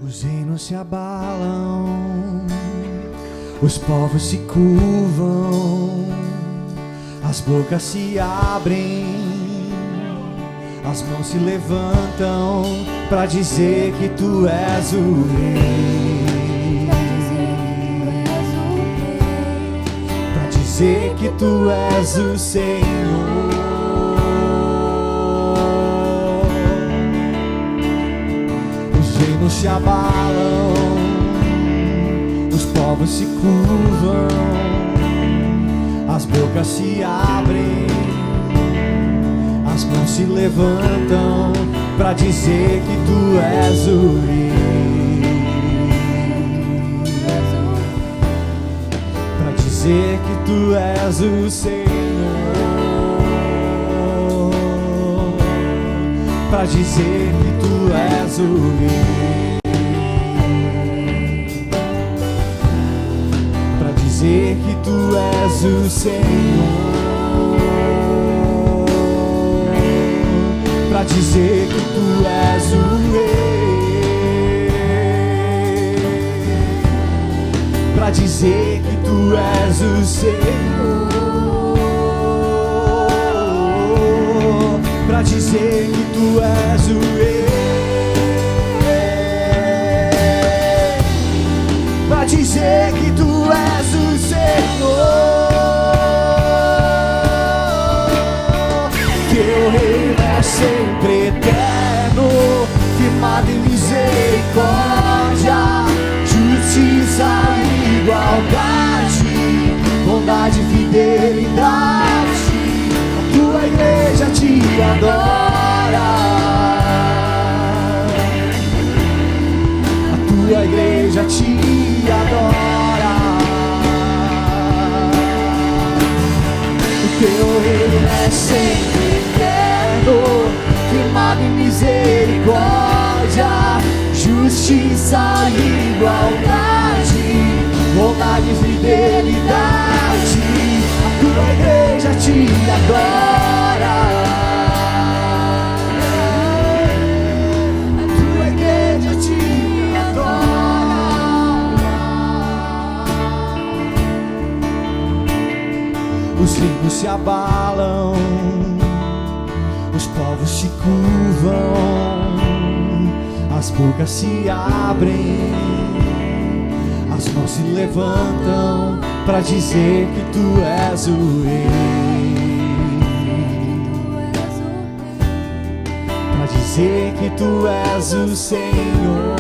Os reinos se abalam, os povos se curvam, as bocas se abrem, as mãos se levantam pra dizer que tu és o rei, pra dizer que tu és o Senhor. Os reinos se abalam, os povos se curvam, as bocas se abrem, as mãos se levantam pra dizer que tu és o rei, pra dizer que tu és o Senhor, pra dizer que tu és o rei, pra dizer que tu és o Senhor, pra dizer que tu és o rei, pra dizer que tu és o Senhor, pra dizer que tu és o rei, pra dizer que tu és o Senhor. Teu reino é sempre eterno, firmado em misericórdia, justiça e igualdade, bondade e fidelidade. A tua igreja te adora, a tua igreja te adora. O teu reino é sempre eterno, firmado em misericórdia, justiça e igualdade, bondade e fidelidade. A tua igreja te adora, a tua igreja te adora. Os reinos se abalam, os povos se curvam, as bocas se abrem, as mãos se levantam pra dizer que tu és o rei, pra dizer que tu és o Senhor,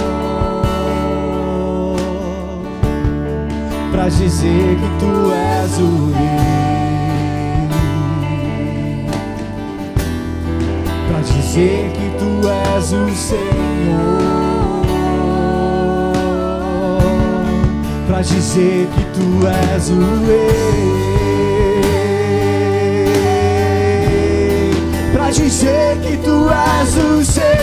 pra dizer que tu és o rei, pra dizer que tu és o Senhor, pra dizer que tu és o rei, pra dizer que tu és o Senhor.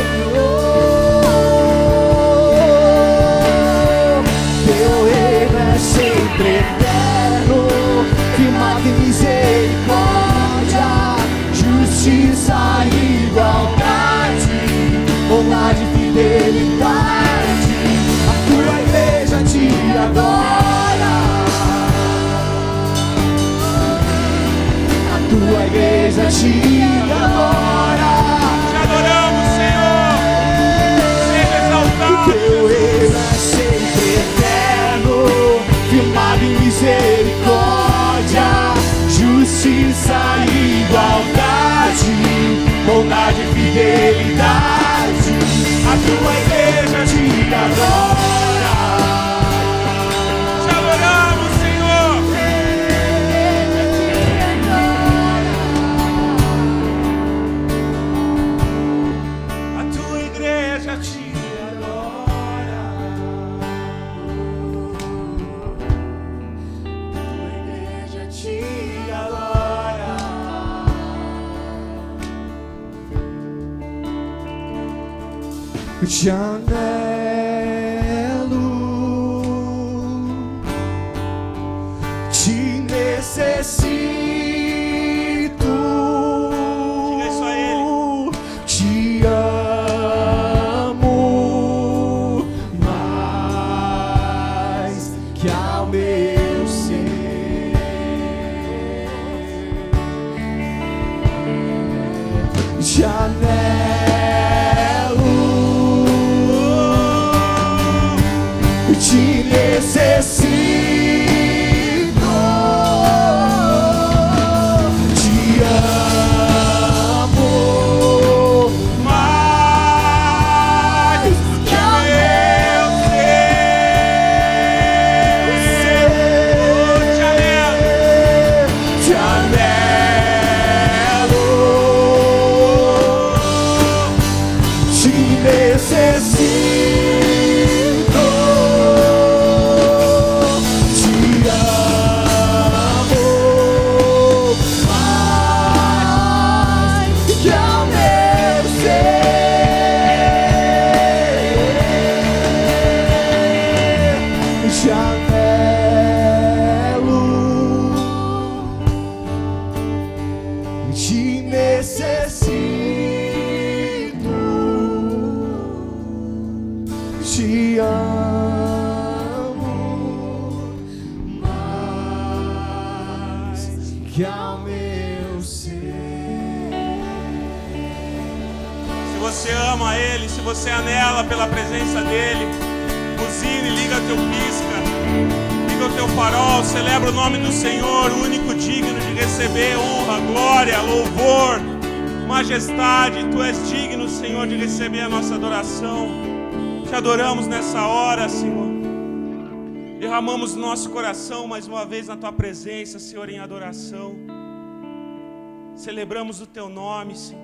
Teu reino é sempre eterno, firmado em misericórdia, justiça e igualdade, bondade e fidelidade. A tua igreja te adora, a tua igreja te adora. Te adoramos, Senhor. Seja exaltado. O teu reino é sempre eterno, firmado em misericórdia, justiça e igualdade, bondade e fidelidade. A tua igreja te adora. Te adoramos, Senhor. A tua igreja te adora. A tua igreja te adora. Eu te anelo, te necessito. Diga isso a Ele. Te amo te anelo, te necessito, te amo mais que meu ser. Te anelo, te necessito, te amo mais que ao meu ser. Te anelo, te necessito, te amo mais que ao meu ser. Se você ama Ele, se você anela pela presença dEle, buzine, liga teu pisca, liga o teu farol, celebra o nome do Senhor, o único digno de receber honra, glória, louvor, majestade. Tu és digno, Senhor, de receber a nossa adoração. Te adoramos nessa hora, Senhor. Derramamos nosso coração mais uma vez na Tua presença, Senhor, em adoração. Celebramos o Teu nome, Senhor.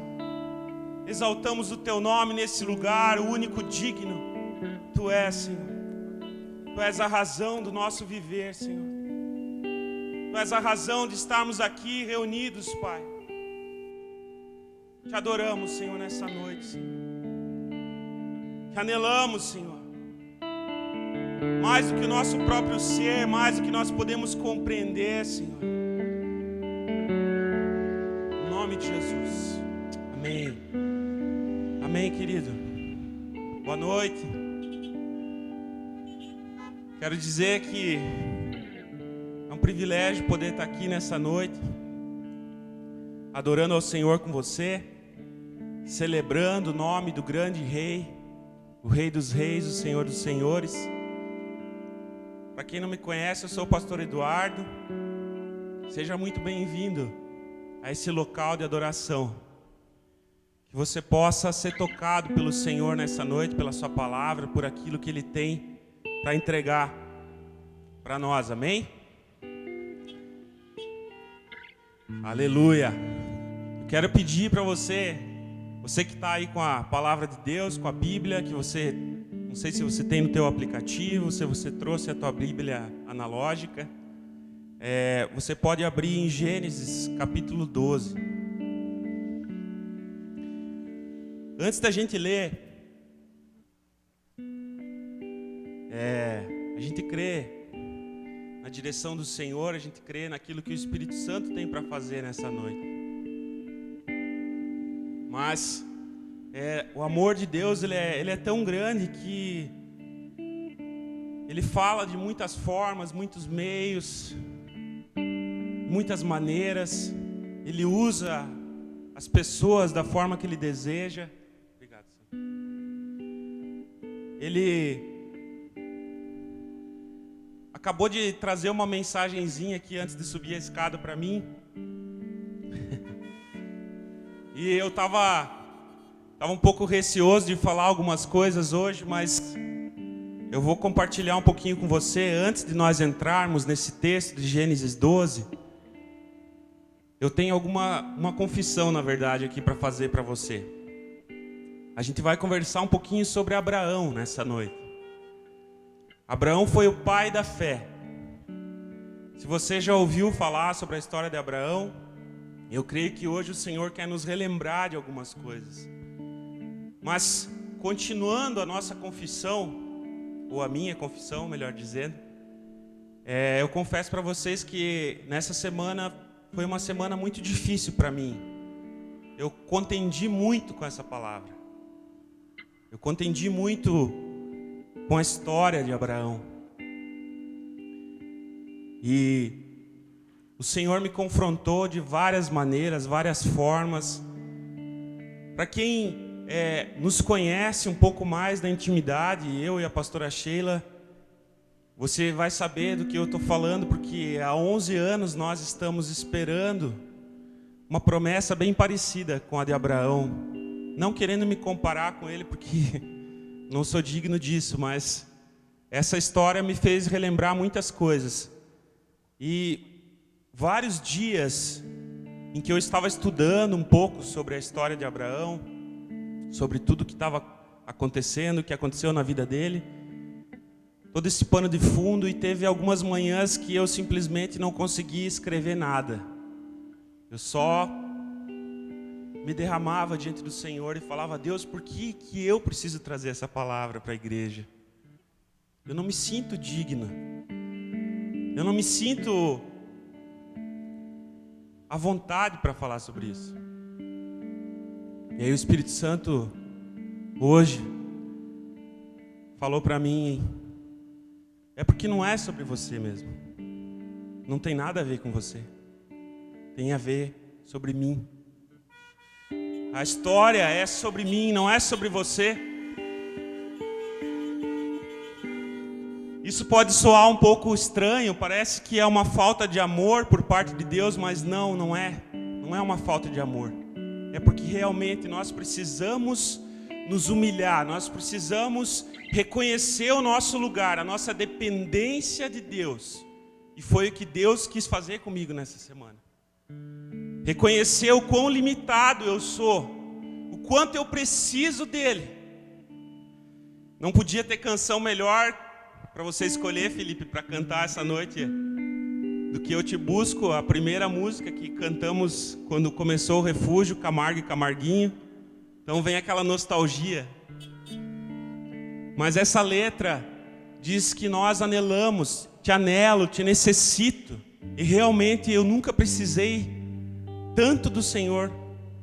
Exaltamos o Teu nome nesse lugar, o único digno. Tu és, Senhor. Tu és a razão do nosso viver, Senhor. Tu és a razão de estarmos aqui reunidos, Pai. Te adoramos, Senhor, nessa noite, Senhor. Te anelamos, Senhor. Mais do que o nosso próprio ser, mais do que nós podemos compreender, Senhor. Em nome de Jesus. Amém. Amém, querido. Boa noite. Quero dizer que é um privilégio poder estar aqui nessa noite, adorando ao Senhor com você, celebrando o nome do grande Rei, o Rei dos Reis, o Senhor dos Senhores. Para quem não me conhece, eu sou o pastor Eduardo. Seja muito bem-vindo a esse local de adoração. Que você possa ser tocado pelo Senhor nessa noite, pela sua palavra, por aquilo que Ele tem para entregar para nós, amém? Aleluia! Eu quero pedir para você que está aí com a palavra de Deus, com a Bíblia, que você, não sei se você tem no teu aplicativo, se você trouxe a tua Bíblia analógica, você pode abrir em Gênesis capítulo 12. Antes da gente ler, a gente crê na direção do Senhor, a gente crê naquilo que o Espírito Santo tem para fazer nessa noite. Mas o amor de Deus ele é tão grande que Ele fala de muitas formas, muitos meios, muitas maneiras. Ele usa as pessoas da forma que Ele deseja. Obrigado, Senhor. Ele acabou de trazer uma mensagenzinha aqui antes de subir a escada para mim. E eu estava um pouco receoso de falar algumas coisas hoje, mas eu vou compartilhar um pouquinho com você antes de nós entrarmos nesse texto de Gênesis 12. Eu tenho uma confissão, na verdade, aqui para fazer para você. A gente vai conversar um pouquinho sobre Abraão nessa noite. Abraão foi o pai da fé. Se você já ouviu falar sobre a história de Abraão, eu creio que hoje o Senhor quer nos relembrar de algumas coisas. Mas, continuando a nossa confissão, ou a minha confissão, melhor dizendo, eu confesso para vocês que nessa semana foi uma semana muito difícil para mim. Eu contendi muito com essa palavra. Eu contendi muito com a história de Abraão. E o Senhor me confrontou de várias maneiras, várias formas. Para quem nos conhece um pouco mais da intimidade, eu e a pastora Sheila, você vai saber do que eu estou falando, porque há 11 anos nós estamos esperando uma promessa bem parecida com a de Abraão. Não querendo me comparar com ele, porque não sou digno disso, mas essa história me fez relembrar muitas coisas. E vários dias em que eu estava estudando um pouco sobre a história de Abraão, sobre tudo que estava acontecendo, o que aconteceu na vida dele, todo esse pano de fundo, e teve algumas manhãs que eu simplesmente não conseguia escrever nada. Eu só me derramava diante do Senhor e falava: Deus, por que eu preciso trazer essa palavra para a igreja? Eu não me sinto digno. Eu não me sinto à vontade para falar sobre isso. E aí o Espírito Santo, hoje, falou para mim: é porque não é sobre você mesmo. Não tem nada a ver com você. Tem a ver sobre mim. A história é sobre mim, não é sobre você. Isso pode soar um pouco estranho, parece que é uma falta de amor por parte de Deus, mas não é. Não é uma falta de amor. É porque realmente nós precisamos nos humilhar, nós precisamos reconhecer o nosso lugar, a nossa dependência de Deus. E foi o que Deus quis fazer comigo nessa semana. Reconhecer o quão limitado eu sou, o quanto eu preciso dele. Não podia ter canção melhor para você escolher, Felipe, para cantar essa noite do que Eu Te Busco, a primeira música que cantamos quando começou o Refúgio, Camargo e Camarguinho. Então vem aquela nostalgia. Mas essa letra diz que nós anelamos, te anelo, te necessito. E realmente eu nunca precisei tanto do Senhor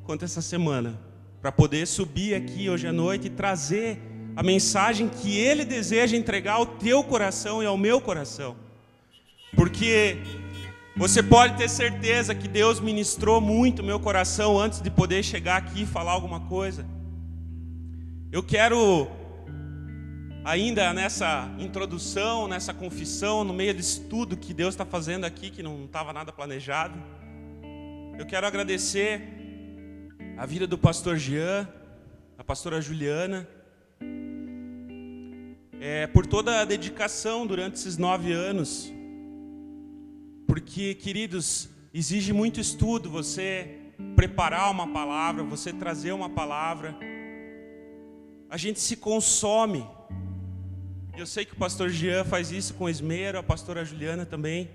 quanto essa semana, para poder subir aqui hoje à noite e trazer a mensagem que Ele deseja entregar ao teu coração e ao meu coração. Porque você pode ter certeza que Deus ministrou muito meu coração antes de poder chegar aqui e falar alguma coisa. Eu quero, ainda nessa introdução, nessa confissão, no meio desse tudo que Deus está fazendo aqui, que não estava nada planejado, eu quero agradecer a vida do pastor Jean, a pastora Juliana, por toda a dedicação durante esses 9 anos. Porque, queridos, exige muito estudo você preparar uma palavra, você trazer uma palavra. A gente se consome. Eu sei que o pastor Jean faz isso com esmero, a pastora Juliana também.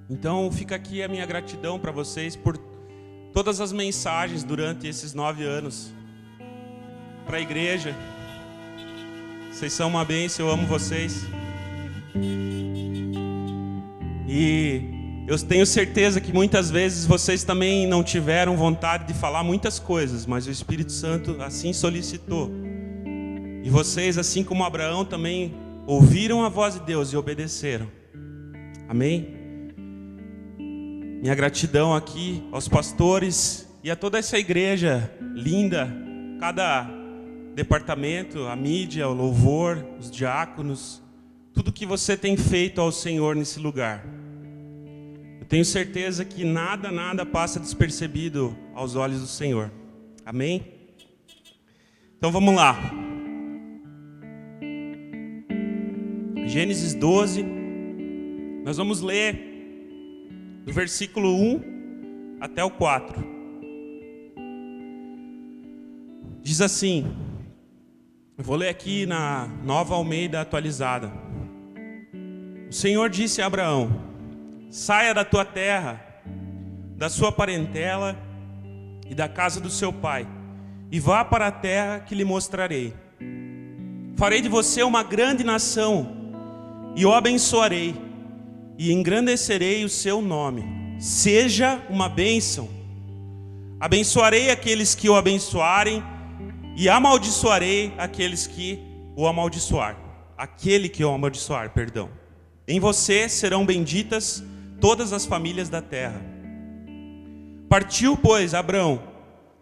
Então fica aqui a minha gratidão para vocês por todas as mensagens durante esses 9 anos. Para a igreja. Vocês são uma bênção, eu amo vocês. E eu tenho certeza que muitas vezes vocês também não tiveram vontade de falar muitas coisas, mas o Espírito Santo assim solicitou. E vocês, assim como Abraão, também ouviram a voz de Deus e obedeceram. Amém? Minha gratidão aqui aos pastores e a toda essa igreja linda, cada departamento, a mídia, o louvor, os diáconos, tudo que você tem feito ao Senhor nesse lugar. Eu tenho certeza que nada passa despercebido aos olhos do Senhor. Amém? Então vamos lá. Gênesis 12, nós vamos ler do versículo 1 até o 4. Diz assim, eu vou ler aqui na Nova Almeida Atualizada. O Senhor disse a Abraão: saia da tua terra, da sua parentela e da casa do seu pai, e vá para a terra que lhe mostrarei. Farei de você uma grande nação, e o abençoarei, e engrandecerei o seu nome. Seja uma bênção. Abençoarei aqueles que o abençoarem, e amaldiçoarei aqueles que o amaldiçoar. Aquele que o amaldiçoar, perdão. Em você serão benditas todas as famílias da terra. Partiu, pois, Abrão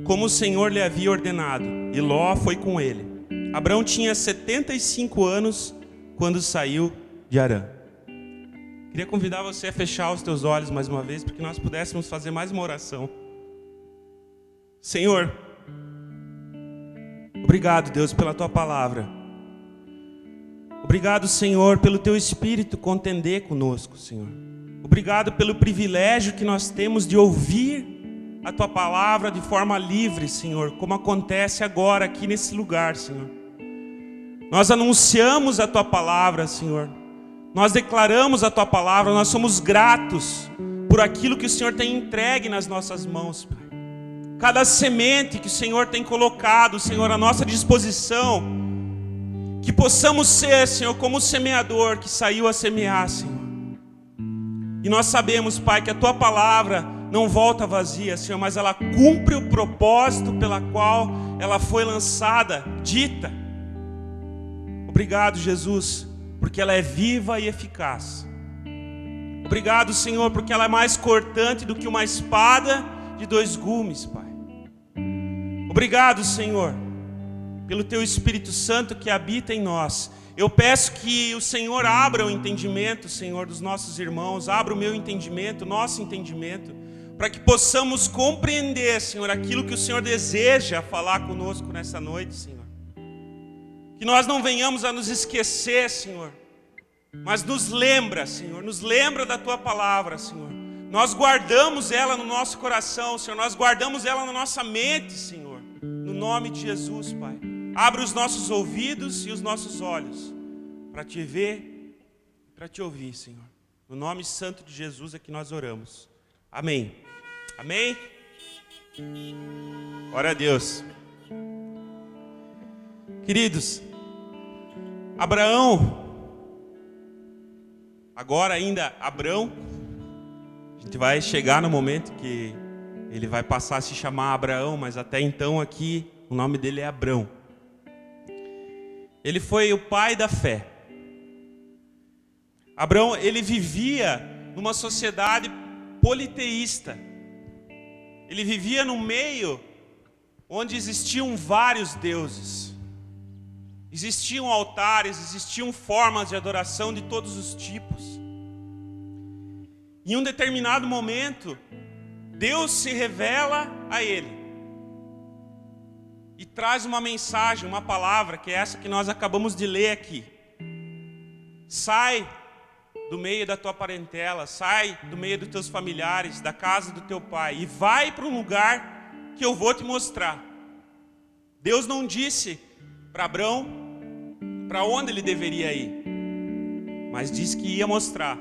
como o Senhor lhe havia ordenado, e Ló foi com ele. Abrão tinha 75 anos quando saiu de Harã. Queria convidar você a fechar os teus olhos mais uma vez, para que nós pudéssemos fazer mais uma oração. Senhor, obrigado, Deus, pela Tua palavra. Obrigado, Senhor, pelo Teu Espírito contender conosco, Senhor. Obrigado pelo privilégio que nós temos de ouvir a Tua palavra de forma livre, Senhor, como acontece agora aqui nesse lugar, Senhor. Nós anunciamos a Tua palavra, Senhor. Nós declaramos a Tua palavra, nós somos gratos por aquilo que o Senhor tem entregue nas nossas mãos, Pai. Cada semente que o Senhor tem colocado, Senhor, à nossa disposição, que possamos ser, Senhor, como o semeador que saiu a semear, Senhor. E nós sabemos, Pai, que a Tua palavra não volta vazia, Senhor, mas ela cumpre o propósito pela qual ela foi lançada, dita. Obrigado, Jesus, porque ela é viva e eficaz. Obrigado, Senhor, porque ela é mais cortante do que uma espada de 2 gumes, Pai. Obrigado, Senhor, pelo Teu Espírito Santo que habita em nós. Eu peço que o Senhor abra o entendimento, Senhor, dos nossos irmãos, abra o meu entendimento, o nosso entendimento, para que possamos compreender, Senhor, aquilo que o Senhor deseja falar conosco nessa noite, Senhor. Que nós não venhamos a nos esquecer, Senhor, mas nos lembra, Senhor, nos lembra da Tua palavra, Senhor. Nós guardamos ela no nosso coração, Senhor, nós guardamos ela na nossa mente, Senhor, no nome de Jesus, Pai. Abre os nossos ouvidos e os nossos olhos para Te ver e para Te ouvir, Senhor. No nome santo de Jesus é que nós oramos. Amém. Amém? Glória a Deus. Queridos, Abraão, agora ainda Abrão, a gente vai chegar no momento que ele vai passar a se chamar Abraão, mas até então aqui o nome dele é Abrão. Ele foi o pai da fé. Abrão, ele vivia numa sociedade politeísta. Ele vivia num meio onde existiam vários deuses. Existiam altares, existiam formas de adoração de todos os tipos. Em um determinado momento, Deus se revela a ele e traz uma mensagem, uma palavra, que é essa que nós acabamos de ler aqui. Sai do meio da tua parentela, sai do meio dos teus familiares, da casa do teu pai, e vai para um lugar que eu vou te mostrar. Deus não disse para Abrão para onde ele deveria ir, mas disse que ia mostrar.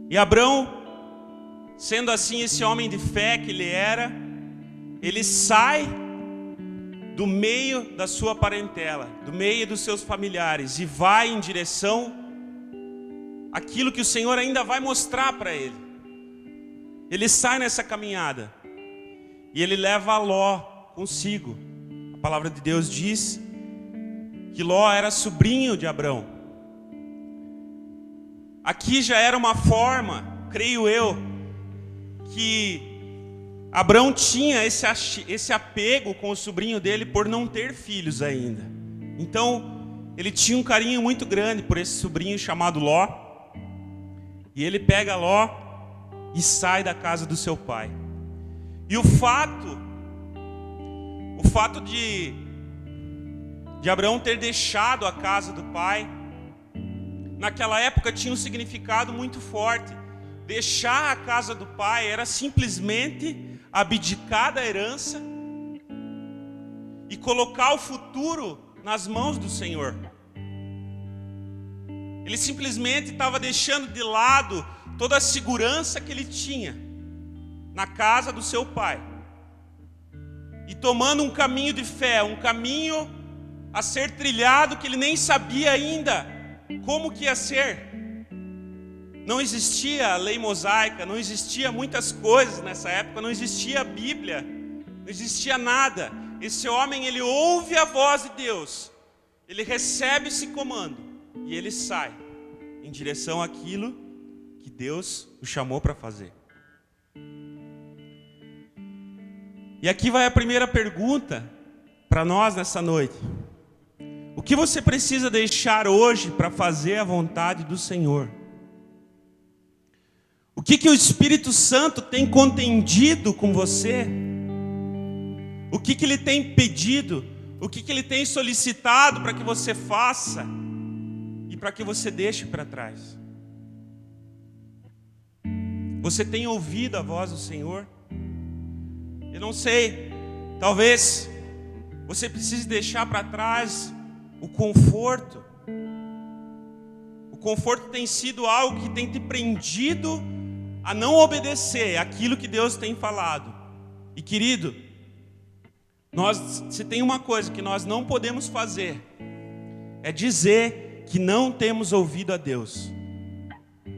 E Abrão, sendo assim esse homem de fé que ele era, ele sai do meio da sua parentela, do meio dos seus familiares, e vai em direção àquilo que o Senhor ainda vai mostrar para ele. Ele sai nessa caminhada e ele leva Ló consigo. A palavra de Deus diz que Ló era sobrinho de Abrão. Aqui já era uma forma, creio eu, que Abrão tinha esse apego com o sobrinho dele por não ter filhos ainda. Então, ele tinha um carinho muito grande por esse sobrinho chamado Ló. E ele pega Ló e sai da casa do seu pai. E o fato de Abrão ter deixado a casa do pai, naquela época tinha um significado muito forte. Deixar a casa do pai era simplesmente abdicar da herança e colocar o futuro nas mãos do Senhor. Ele simplesmente estava deixando de lado toda a segurança que ele tinha na casa do seu pai e tomando um caminho de fé, um caminho a ser trilhado que ele nem sabia ainda como que ia ser. Não existia a lei mosaica, não existia muitas coisas nessa época, não existia a Bíblia, não existia nada. Esse homem, ele ouve a voz de Deus, ele recebe esse comando e ele sai em direção àquilo que Deus o chamou para fazer. E aqui vai a primeira pergunta para nós nessa noite. O que você precisa deixar hoje para fazer a vontade do Senhor? O que o Espírito Santo tem contendido com você? O que Ele tem pedido? O que Ele tem solicitado para que você faça e para que você deixe para trás? Você tem ouvido a voz do Senhor? Eu não sei, talvez você precise deixar para trás o conforto. O conforto tem sido algo que tem te prendido a não obedecer aquilo que Deus tem falado. E querido, se tem uma coisa que nós não podemos fazer, é dizer que não temos ouvido a Deus.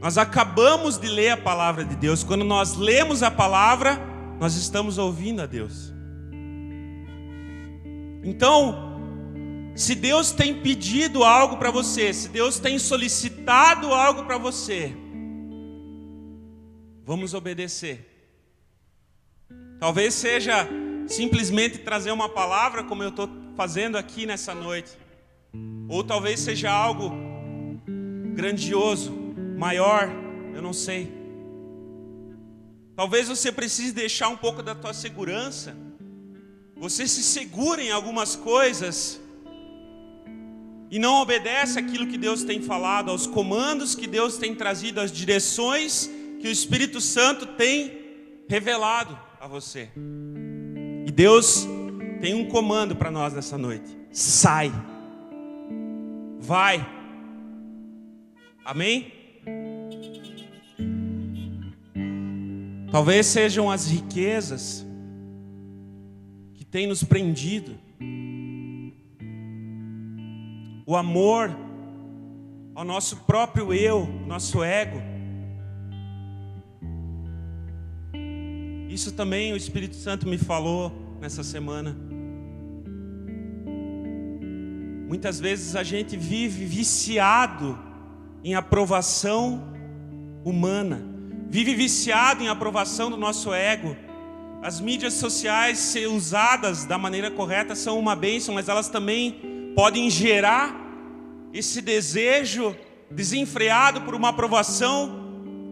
Nós acabamos de ler a palavra de Deus. Quando nós lemos a palavra, nós estamos ouvindo a Deus. Então, se Deus tem pedido algo para você, se Deus tem solicitado algo para você, vamos obedecer. Talvez seja simplesmente trazer uma palavra, como eu estou fazendo aqui nessa noite. Ou talvez seja algo grandioso, maior, eu não sei. Talvez você precise deixar um pouco da tua segurança. Você se segura em algumas coisas e não obedece aquilo que Deus tem falado, aos comandos que Deus tem trazido, às direções que o Espírito Santo tem revelado a você. E Deus tem um comando para nós nessa noite: sai, vai. Amém? Talvez sejam as riquezas que têm nos prendido, o amor ao nosso próprio eu, nosso ego. Isso também o Espírito Santo me falou nessa semana. Muitas vezes a gente vive viciado em aprovação humana, vive viciado em aprovação do nosso ego. As mídias sociais, ser usadas da maneira correta, são uma bênção, mas elas também podem gerar esse desejo desenfreado por uma aprovação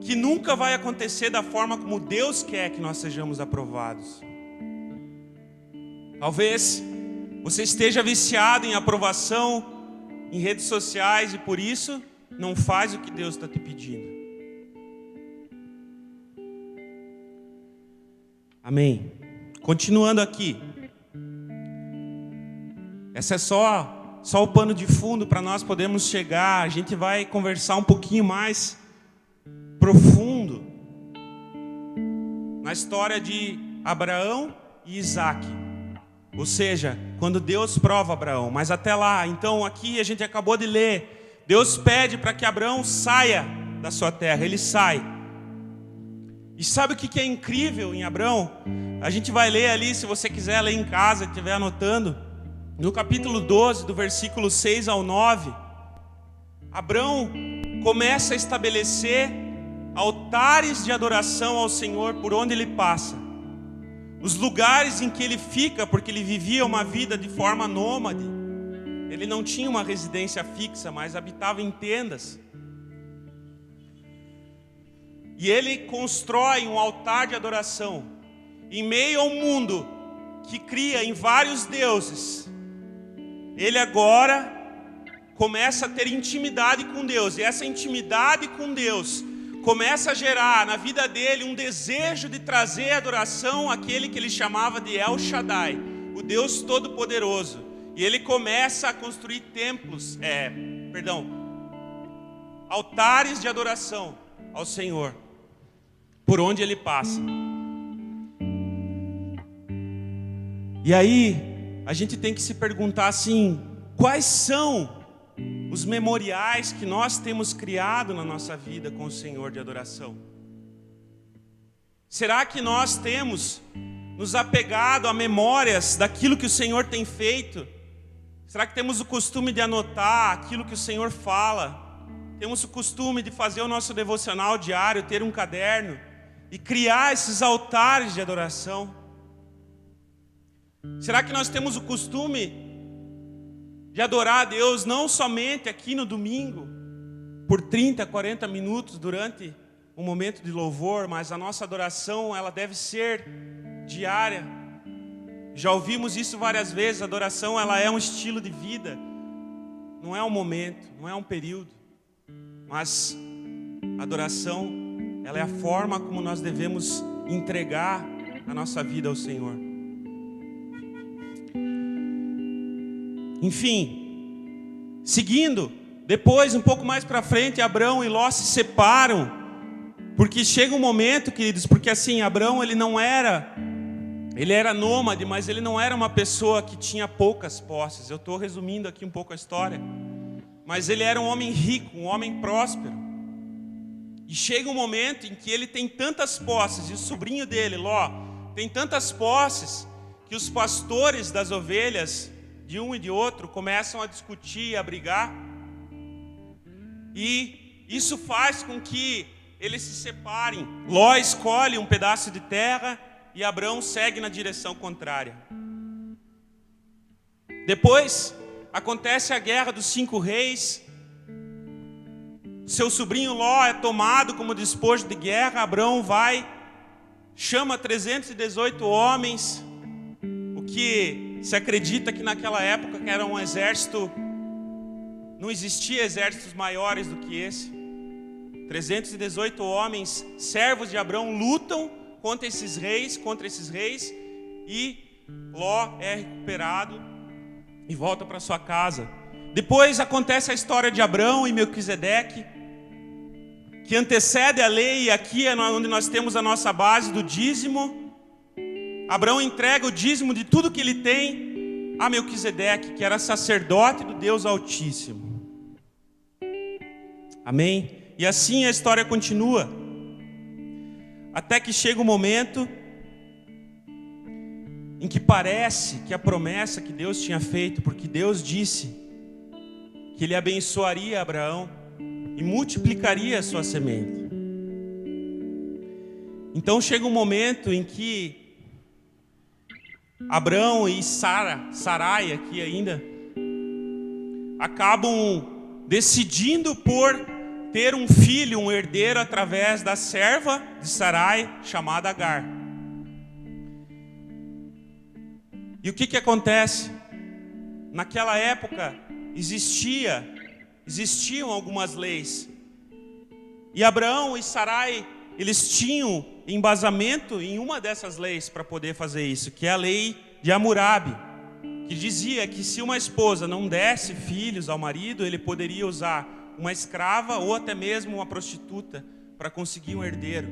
que nunca vai acontecer da forma como Deus quer que nós sejamos aprovados. Talvez você esteja viciado em aprovação em redes sociais e por isso não faz o que Deus está te pedindo. Amém. Continuando aqui. Essa é só o pano de fundo para nós podermos chegar. A gente vai conversar um pouquinho mais profundo na história de Abraão e Isaac. Ou seja, quando Deus prova Abraão. Mas até lá, então aqui a gente acabou de ler. Deus pede para que Abraão saia da sua terra. Ele sai. E sabe o que é incrível em Abraão? A gente vai ler ali, se você quiser ler em casa, estiver anotando. No capítulo 12, do versículo 6 ao 9. Abraão começa a estabelecer altares de adoração ao Senhor por onde ele passa. Os lugares em que ele fica, porque ele vivia uma vida de forma nômade. Ele não tinha uma residência fixa, mas habitava em tendas. E ele constrói um altar de adoração. Em meio ao mundo que cria em vários deuses, ele agora começa a ter intimidade com Deus. E essa intimidade com Deus começa a gerar na vida dele um desejo de trazer adoração àquele que ele chamava de El Shaddai, o Deus Todo-Poderoso. E ele começa a construir altares de adoração ao Senhor, por onde ele passa. E aí, a gente tem que se perguntar assim, quais são os memoriais que nós temos criado na nossa vida com o Senhor de adoração? Será que nós temos nos apegado a memórias daquilo que o Senhor tem feito? Será que temos o costume de anotar aquilo que o Senhor fala? Temos o costume de fazer o nosso devocional diário, ter um caderno e criar esses altares de adoração? Será que nós temos o costume de adorar a Deus não somente aqui no domingo, por 30, 40 minutos durante um momento de louvor, mas a nossa adoração, ela deve ser diária. Já ouvimos isso várias vezes, a adoração, ela é um estilo de vida, não é um momento, não é um período, mas a adoração, ela é a forma como nós devemos entregar a nossa vida ao Senhor. Enfim, seguindo, depois, um pouco mais para frente, Abrão e Ló se separam, porque chega um momento, queridos, porque assim, Abrão, ele era nômade, mas ele não era uma pessoa que tinha poucas posses. Eu estou resumindo aqui um pouco a história, mas ele era um homem rico, um homem próspero, e chega um momento em que ele tem tantas posses, e o sobrinho dele, Ló, tem tantas posses, que os pastores das ovelhas, de um e de outro, começam a discutir, a brigar, e isso faz com que eles se separem. Ló escolhe um pedaço de terra e Abrão segue na direção contrária. Depois acontece a guerra dos 5 reis. Seu sobrinho Ló é tomado como despojo de guerra. Abrão vai, chama 318 homens, o que se acredita que naquela época era um exército. Não existia exércitos maiores do que esse. 318 homens, servos de Abrão, lutam contra esses reis, e Ló é recuperado e volta para sua casa. Depois acontece a história de Abrão e Melquisedeque, que antecede a lei, e aqui é onde nós temos a nossa base do dízimo. Abrão entrega o dízimo de tudo que ele tem a Melquisedeque, que era sacerdote do Deus Altíssimo. Amém? E assim a história continua, até que chega um momento em que parece que a promessa que Deus tinha feito, porque Deus disse que Ele abençoaria Abraão e multiplicaria a sua semente. Então chega um momento em que Abrão e Sarai aqui ainda, acabam decidindo por ter um filho, um herdeiro, através da serva de Sarai, chamada Agar. E o que acontece? Naquela época existiam algumas leis. E Abraão e Sarai, eles tinham embasamento em uma dessas leis para poder fazer isso, que é a lei de Hammurabi, que dizia que se uma esposa não desse filhos ao marido, ele poderia usar uma escrava ou até mesmo uma prostituta para conseguir um herdeiro.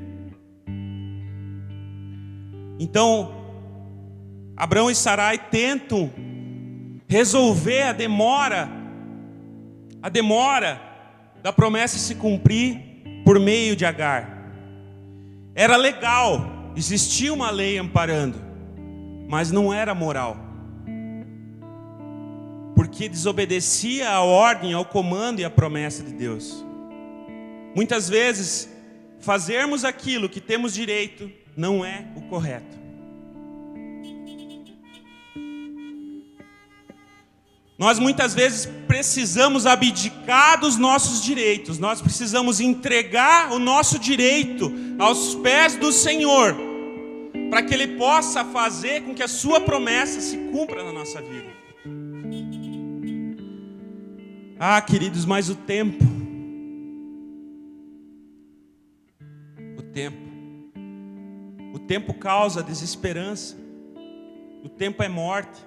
Então, Abrão e Sarai tentam resolver a demora da promessa se cumprir por meio de Agar. Era legal, existia uma lei amparando, mas não era moral, porque desobedecia à ordem, ao comando e à promessa de Deus. Muitas vezes, fazermos aquilo que temos direito não é o correto. Nós muitas vezes precisamos abdicar dos nossos direitos, nós precisamos entregar o nosso direito aos pés do Senhor, para que Ele possa fazer com que a sua promessa se cumpra na nossa vida. Ah, queridos, mas o tempo causa desesperança, o tempo é morte.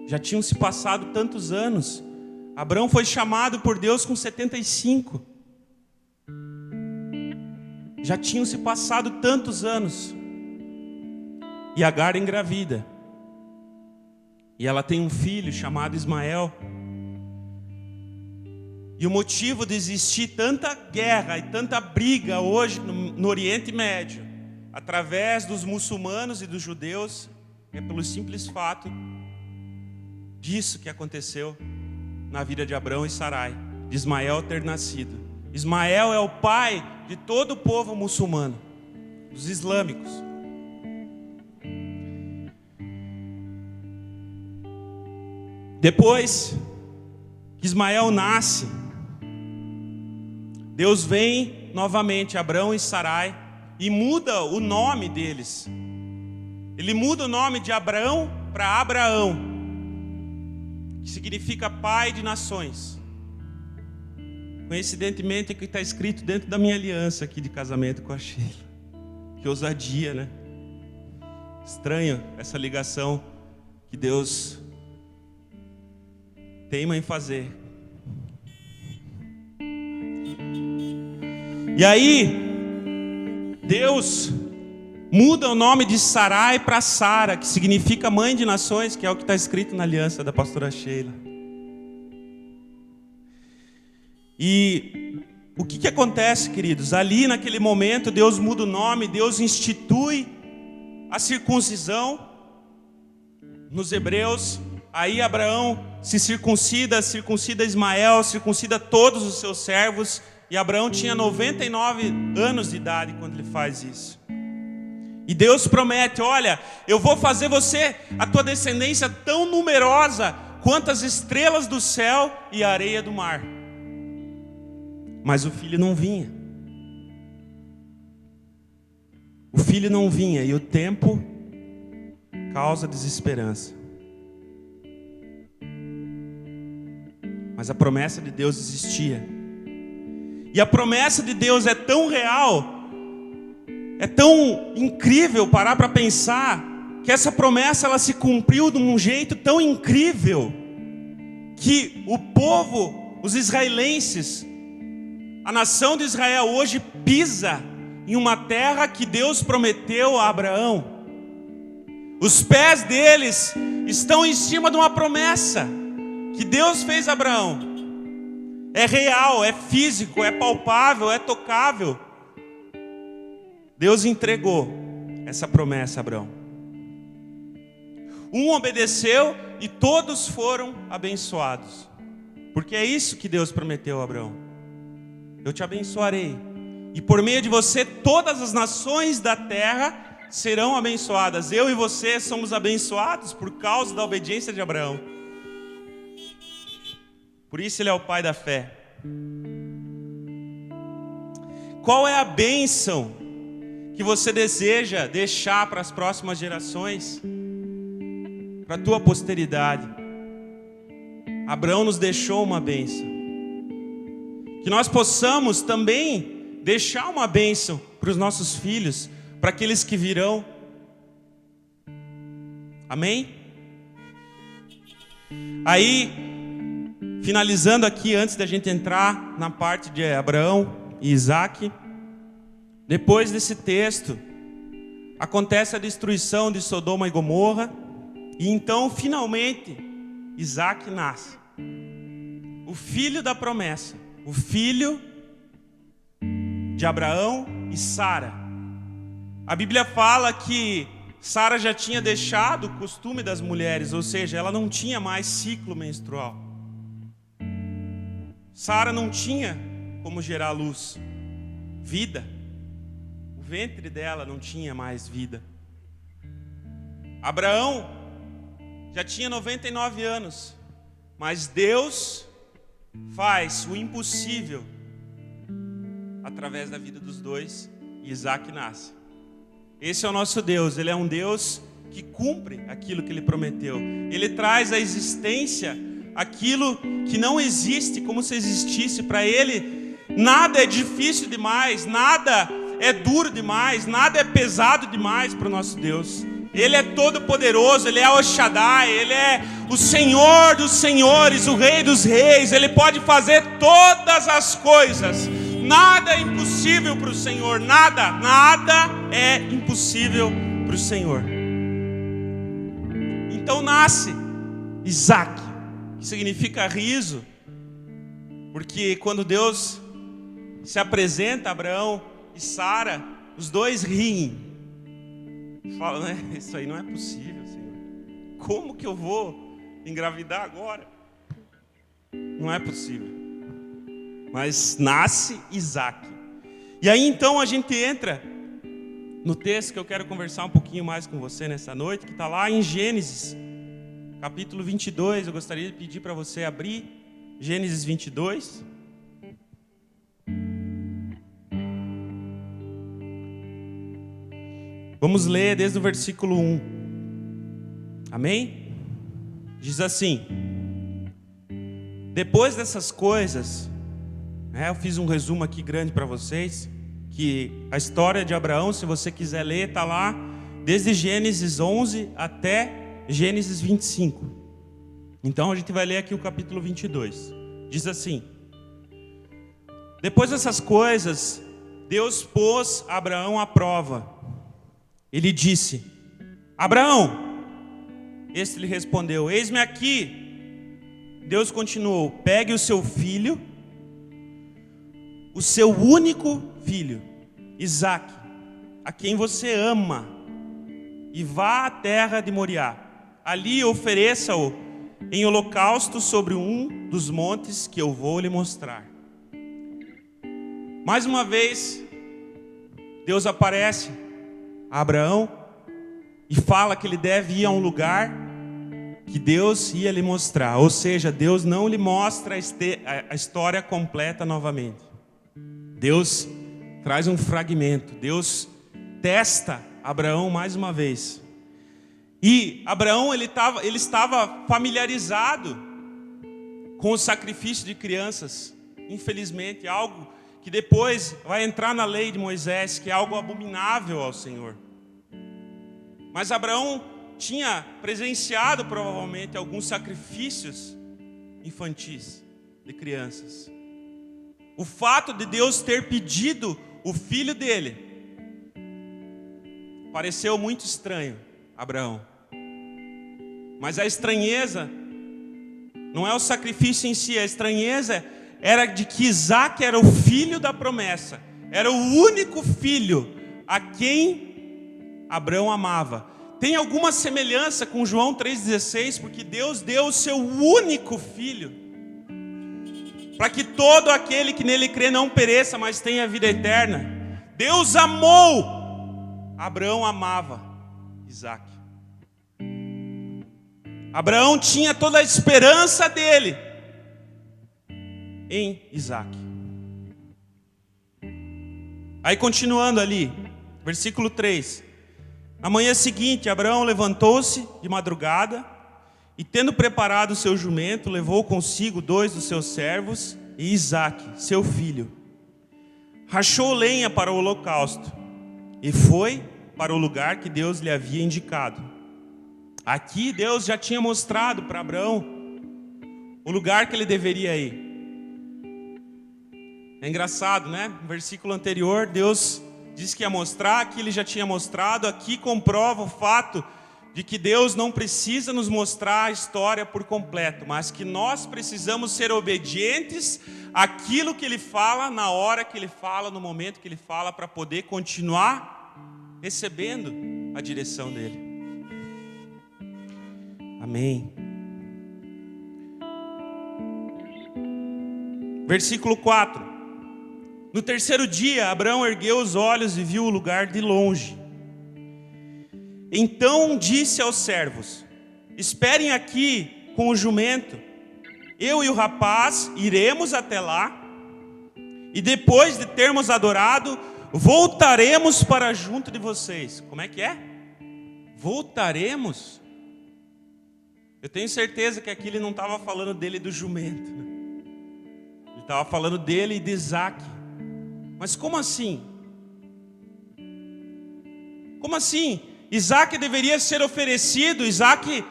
Já tinham se passado tantos anos. Abrão foi chamado por Deus com 75. Já tinham se passado tantos anos. E Agar engravida. E ela tem um filho chamado Ismael. E o motivo de existir tanta guerra e tanta briga hoje no Oriente Médio, através dos muçulmanos e dos judeus, é pelo simples fato disso que aconteceu na vida de Abrão e Sarai, de Ismael ter nascido. Ismael é o pai de todo o povo muçulmano. dos islâmicos. Depois que Ismael nasce, Deus vem novamente a Abrão e Sarai e muda o nome deles. Ele muda o nome de Abrão para Abraão, que significa pai de nações. Coincidentemente, é que está escrito dentro da minha aliança aqui de casamento com a Sheila. Que ousadia, né? Estranho essa ligação que Deus teima em fazer. E aí, Deus muda o nome de Sarai para Sara, que significa mãe de nações, que é o que está escrito na aliança da pastora Sheila. E o que acontece, queridos? Ali naquele momento, Deus muda o nome, Deus institui a circuncisão nos hebreus. Aí Abraão se circuncida Ismael, circuncida todos os seus servos. E Abraão tinha 99 anos de idade quando ele faz isso. E Deus promete, olha, eu vou fazer você, a tua descendência tão numerosa quanto as estrelas do céu e a areia do mar. Mas o filho não vinha. O filho não vinha e o tempo causa desesperança. Mas a promessa de Deus existia. E a promessa de Deus é tão real, é tão incrível parar para pensar, que essa promessa ela se cumpriu de um jeito tão incrível, que o povo, os israelenses, a nação de Israel hoje pisa em uma terra que Deus prometeu a Abraão. Os pés deles estão em cima de uma promessa que Deus fez a Abraão. É real, é físico, é palpável, é tocável. Deus entregou essa promessa a Abraão. Um obedeceu e todos foram abençoados. Porque é isso que Deus prometeu a Abraão. Eu te abençoarei, e por meio de você todas as nações da terra serão abençoadas. Eu e você somos abençoados por causa da obediência de Abraão. Por isso ele é o pai da fé. Qual é a bênção que você deseja deixar para as próximas gerações? Para a tua posteridade. Abraão nos deixou uma bênção. Que nós possamos também deixar uma bênção para os nossos filhos, para aqueles que virão. Amém? Aí, finalizando aqui, antes da gente entrar na parte de Abraão e Isaac, depois desse texto, acontece a destruição de Sodoma e Gomorra, e então, finalmente, Isaac nasce. O filho da promessa. O filho de Abraão e Sara. A Bíblia fala que Sara já tinha deixado o costume das mulheres, ou seja, ela não tinha mais ciclo menstrual. Sara não tinha como gerar luz, vida. O ventre dela não tinha mais vida. Abraão já tinha 99 anos, mas Deus faz o impossível através da vida dos dois, e Isaac nasce. Esse é o nosso Deus. Ele é um Deus que cumpre aquilo que Ele prometeu. Ele traz à existência aquilo que não existe como se existisse. Para Ele nada é difícil demais, nada é duro demais, nada é pesado demais para o nosso Deus. Ele é todo poderoso, Ele é El Shaddai, Ele é o Senhor dos senhores, o Rei dos reis. Ele pode fazer todas as coisas. Nada é impossível para o Senhor, nada é impossível para o Senhor. Então nasce Isaac, que significa riso, porque quando Deus se apresenta a Abraão e Sara, os dois riem. Fala, né? Isso aí não é possível, Senhor. Como que eu vou engravidar agora? Não é possível. Mas nasce Isaac. E aí então a gente entra no texto que eu quero conversar um pouquinho mais com você nessa noite, que está lá em Gênesis, capítulo 22. Eu gostaria de pedir para você abrir Gênesis 22. Vamos ler desde o versículo 1. Amém? Diz assim: depois dessas coisas, eu fiz um resumo aqui grande para vocês, que a história de Abraão, se você quiser ler, está lá desde Gênesis 11 até Gênesis 25. Então a gente vai ler aqui o capítulo 22. Diz assim: depois dessas coisas, Deus pôs Abraão à prova. Ele disse: Abraão. Este lhe respondeu: eis-me aqui. Deus continuou: pegue o seu filho, o seu único filho, Isaque, a quem você ama, e vá à terra de Moriá. Ali ofereça-o em holocausto sobre um dos montes que eu vou lhe mostrar. Mais uma vez, Deus aparece a Abraão e fala que ele deve ir a um lugar que Deus ia lhe mostrar. Ou seja, Deus não lhe mostra a história completa novamente. Deus traz um fragmento. Deus testa Abraão mais uma vez. E Abraão ele estava familiarizado com o sacrifício de crianças. Infelizmente, algo que depois vai entrar na lei de Moisés, que é algo abominável ao Senhor. Mas Abraão tinha presenciado provavelmente alguns sacrifícios infantis de crianças. O fato de Deus ter pedido o filho dele pareceu muito estranho a Abraão. Mas a estranheza não é o sacrifício em si, a estranheza era de que Isaque era o filho da promessa, era o único filho a quem Abraão amava. Tem alguma semelhança com João 3,16, porque Deus deu o seu único filho, para que todo aquele que nele crê não pereça, mas tenha vida eterna. Deus amou, Abraão amava Isaque. Abraão tinha toda a esperança dele em Isaque. Aí continuando ali, versículo 3. Na manhã seguinte, Abraão levantou-se de madrugada e, tendo preparado o seu jumento, levou consigo 2 dos seus servos e Isaque, seu filho. Rachou lenha para o holocausto e foi para o lugar que Deus lhe havia indicado. Aqui Deus já tinha mostrado para Abraão o lugar que ele deveria ir. É engraçado, né? No versículo anterior, Deus disse que ia mostrar, aqui ele já tinha mostrado. Aqui comprova o fato de que Deus não precisa nos mostrar a história por completo, mas que nós precisamos ser obedientes àquilo que Ele fala, na hora que Ele fala, no momento que Ele fala, para poder continuar recebendo a direção dEle. Amém. Versículo 4. No terceiro dia, Abraão ergueu os olhos e viu o lugar de longe. Então disse aos servos: esperem aqui com o jumento. Eu e o rapaz iremos até lá, e depois de termos adorado, voltaremos para junto de vocês. Como é que é? Voltaremos? Eu tenho certeza que aqui ele não estava falando dele e do jumento, né? Ele estava falando dele e de Isaque. Mas como assim? Como assim? Isaque deveria ser oferecido. Isaque,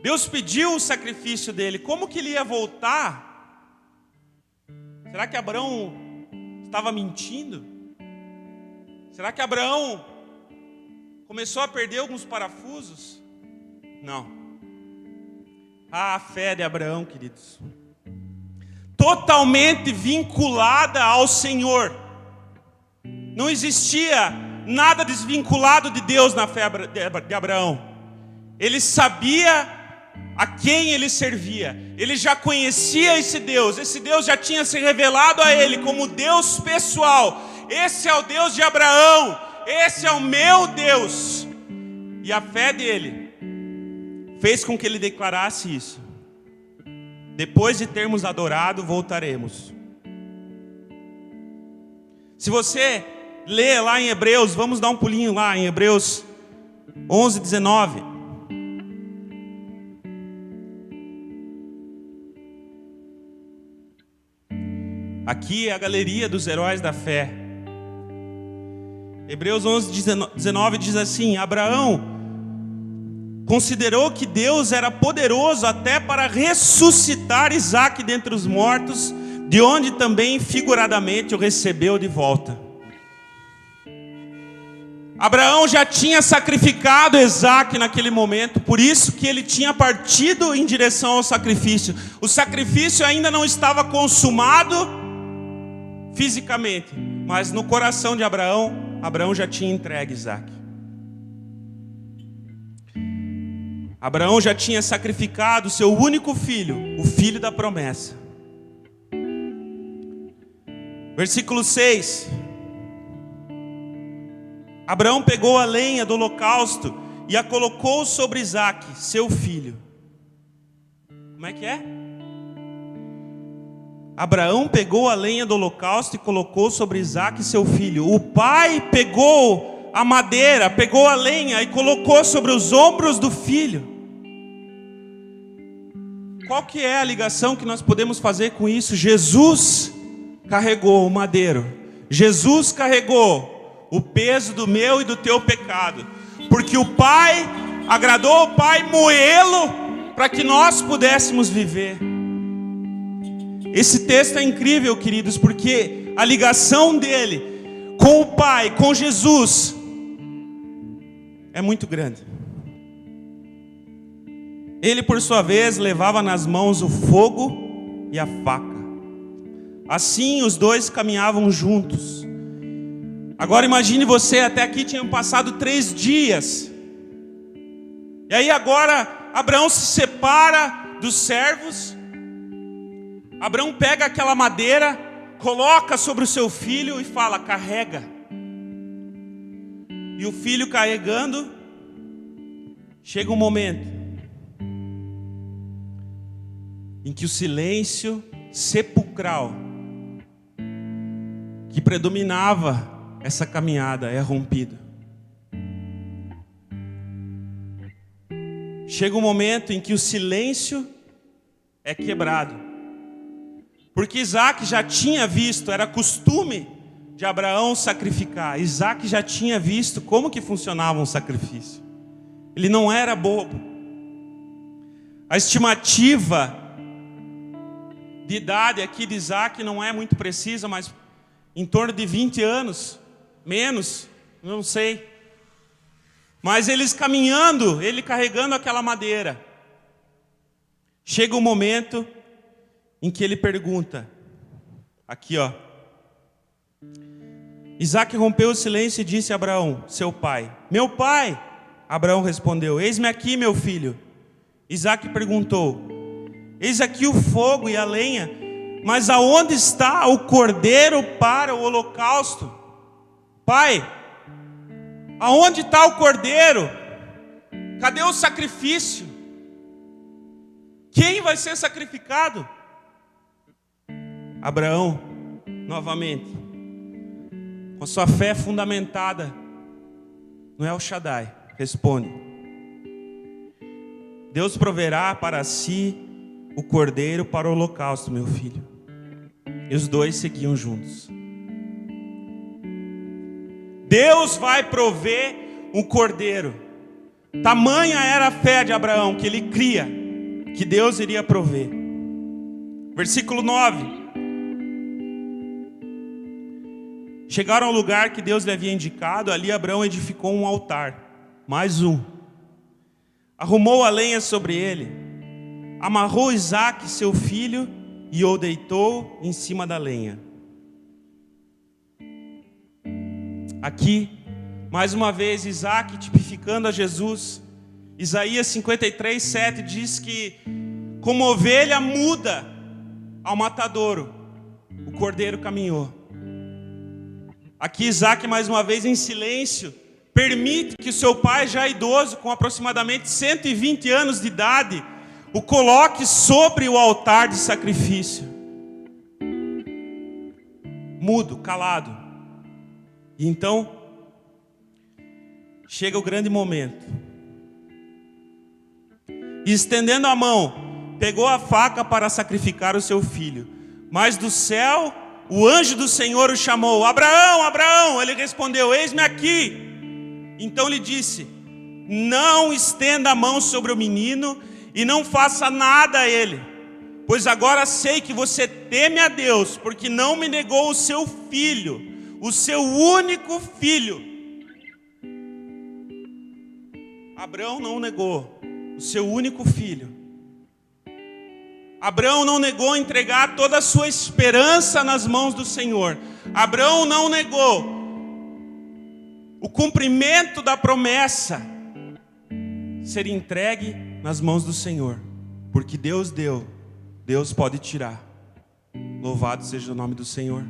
Deus pediu o sacrifício dele. Como que ele ia voltar? Será que Abraão estava mentindo? Será que Abraão começou a perder alguns parafusos? Não. A fé de Abraão, queridos, totalmente vinculada ao Senhor. Não existia nada desvinculado de Deus na fé de Abraão. Ele sabia a quem ele servia. Ele já conhecia esse Deus já tinha se revelado a ele como Deus pessoal. Esse é o Deus de Abraão, esse é o meu Deus. E a fé dele fez com que ele declarasse isso: depois de termos adorado, voltaremos. Se você ler lá em Hebreus, vamos dar um pulinho lá em Hebreus 11, 19. Aqui é a galeria dos heróis da fé. Hebreus 11, 19 diz assim: Abraão considerou que Deus era poderoso até para ressuscitar Isaque dentre os mortos, de onde também figuradamente o recebeu de volta. Abraão já tinha sacrificado Isaque naquele momento, por isso que ele tinha partido em direção ao sacrifício. O sacrifício ainda não estava consumado fisicamente, mas no coração de Abraão já tinha entregue Isaque. Abraão já tinha sacrificado seu único filho, o filho da promessa. Versículo 6. Abraão pegou a lenha do holocausto e a colocou sobre Isaque, seu filho. Como é que é? Abraão pegou a lenha do holocausto e colocou sobre Isaque, seu filho. O pai pegou a madeira, pegou a lenha e colocou sobre os ombros do filho. Qual que é a ligação que nós podemos fazer com isso? Jesus carregou o madeiro. Jesus carregou o peso do meu e do teu pecado. Porque o Pai, agradou o Pai moê-lo para que nós pudéssemos viver. Esse texto é incrível, queridos, porque a ligação dele com o Pai, com Jesus, é muito grande. Ele, por sua vez, levava nas mãos o fogo e a faca. Assim os dois caminhavam juntos. Agora imagine você, até aqui tinham passado 3 dias. E aí agora Abraão se separa dos servos. Abraão pega aquela madeira, coloca sobre o seu filho e fala: carrega. E o filho carregando, chega um momento em que o silêncio sepulcral que predominava essa caminhada é rompido. Chega um momento em que o silêncio é quebrado. Porque Isaque já tinha visto, era costume de Abraão sacrificar. Isaque já tinha visto como que funcionava um sacrifício. Ele não era bobo. A estimativa de idade aqui de Isaque não é muito precisa, mas em torno de 20 anos, menos, não sei. Mas eles caminhando, ele carregando aquela madeira. Chega um momento em que ele pergunta, aqui ó. Isaque rompeu o silêncio e disse a Abraão, seu pai: meu pai. Abraão respondeu: eis-me aqui, meu filho. Isaque perguntou: eis aqui o fogo e a lenha, mas aonde está o cordeiro para o holocausto? Pai, aonde está o cordeiro? Cadê o sacrifício? Quem vai ser sacrificado? Abraão, novamente, com sua fé fundamentada no El Shaddai, responde: Deus proverá para si o cordeiro para o holocausto, meu filho. E os dois seguiam juntos. Deus vai prover um cordeiro. Tamanha era a fé de Abraão que ele cria que Deus iria prover. Versículo 9. Chegaram ao lugar que Deus lhe havia indicado. Ali Abraão edificou um altar, mais um. Arrumou a lenha sobre ele, amarrou Isaque, seu filho, e o deitou em cima da lenha. Aqui, mais uma vez, Isaque tipificando a Jesus. Isaías 53, 7 diz que, como ovelha muda ao matadouro, o cordeiro caminhou. Aqui Isaac, mais uma vez, em silêncio, permite que o seu pai, já idoso, com aproximadamente 120 anos de idade, o coloque sobre o altar de sacrifício. Mudo, calado. E então, chega o grande momento. E estendendo a mão, pegou a faca para sacrificar o seu filho. Mas do céu, o anjo do Senhor o chamou: Abraão, Abraão! Ele respondeu: eis-me aqui. Então lhe disse: não estenda a mão sobre o menino e não faça nada a ele, pois agora sei que você teme a Deus, porque não me negou o seu filho, o seu único filho. Abraão não negou o seu único filho. Abraão não negou entregar toda a sua esperança nas mãos do Senhor. Abraão não negou o cumprimento da promessa ser entregue nas mãos do Senhor. Porque Deus deu, Deus pode tirar. Louvado seja o nome do Senhor.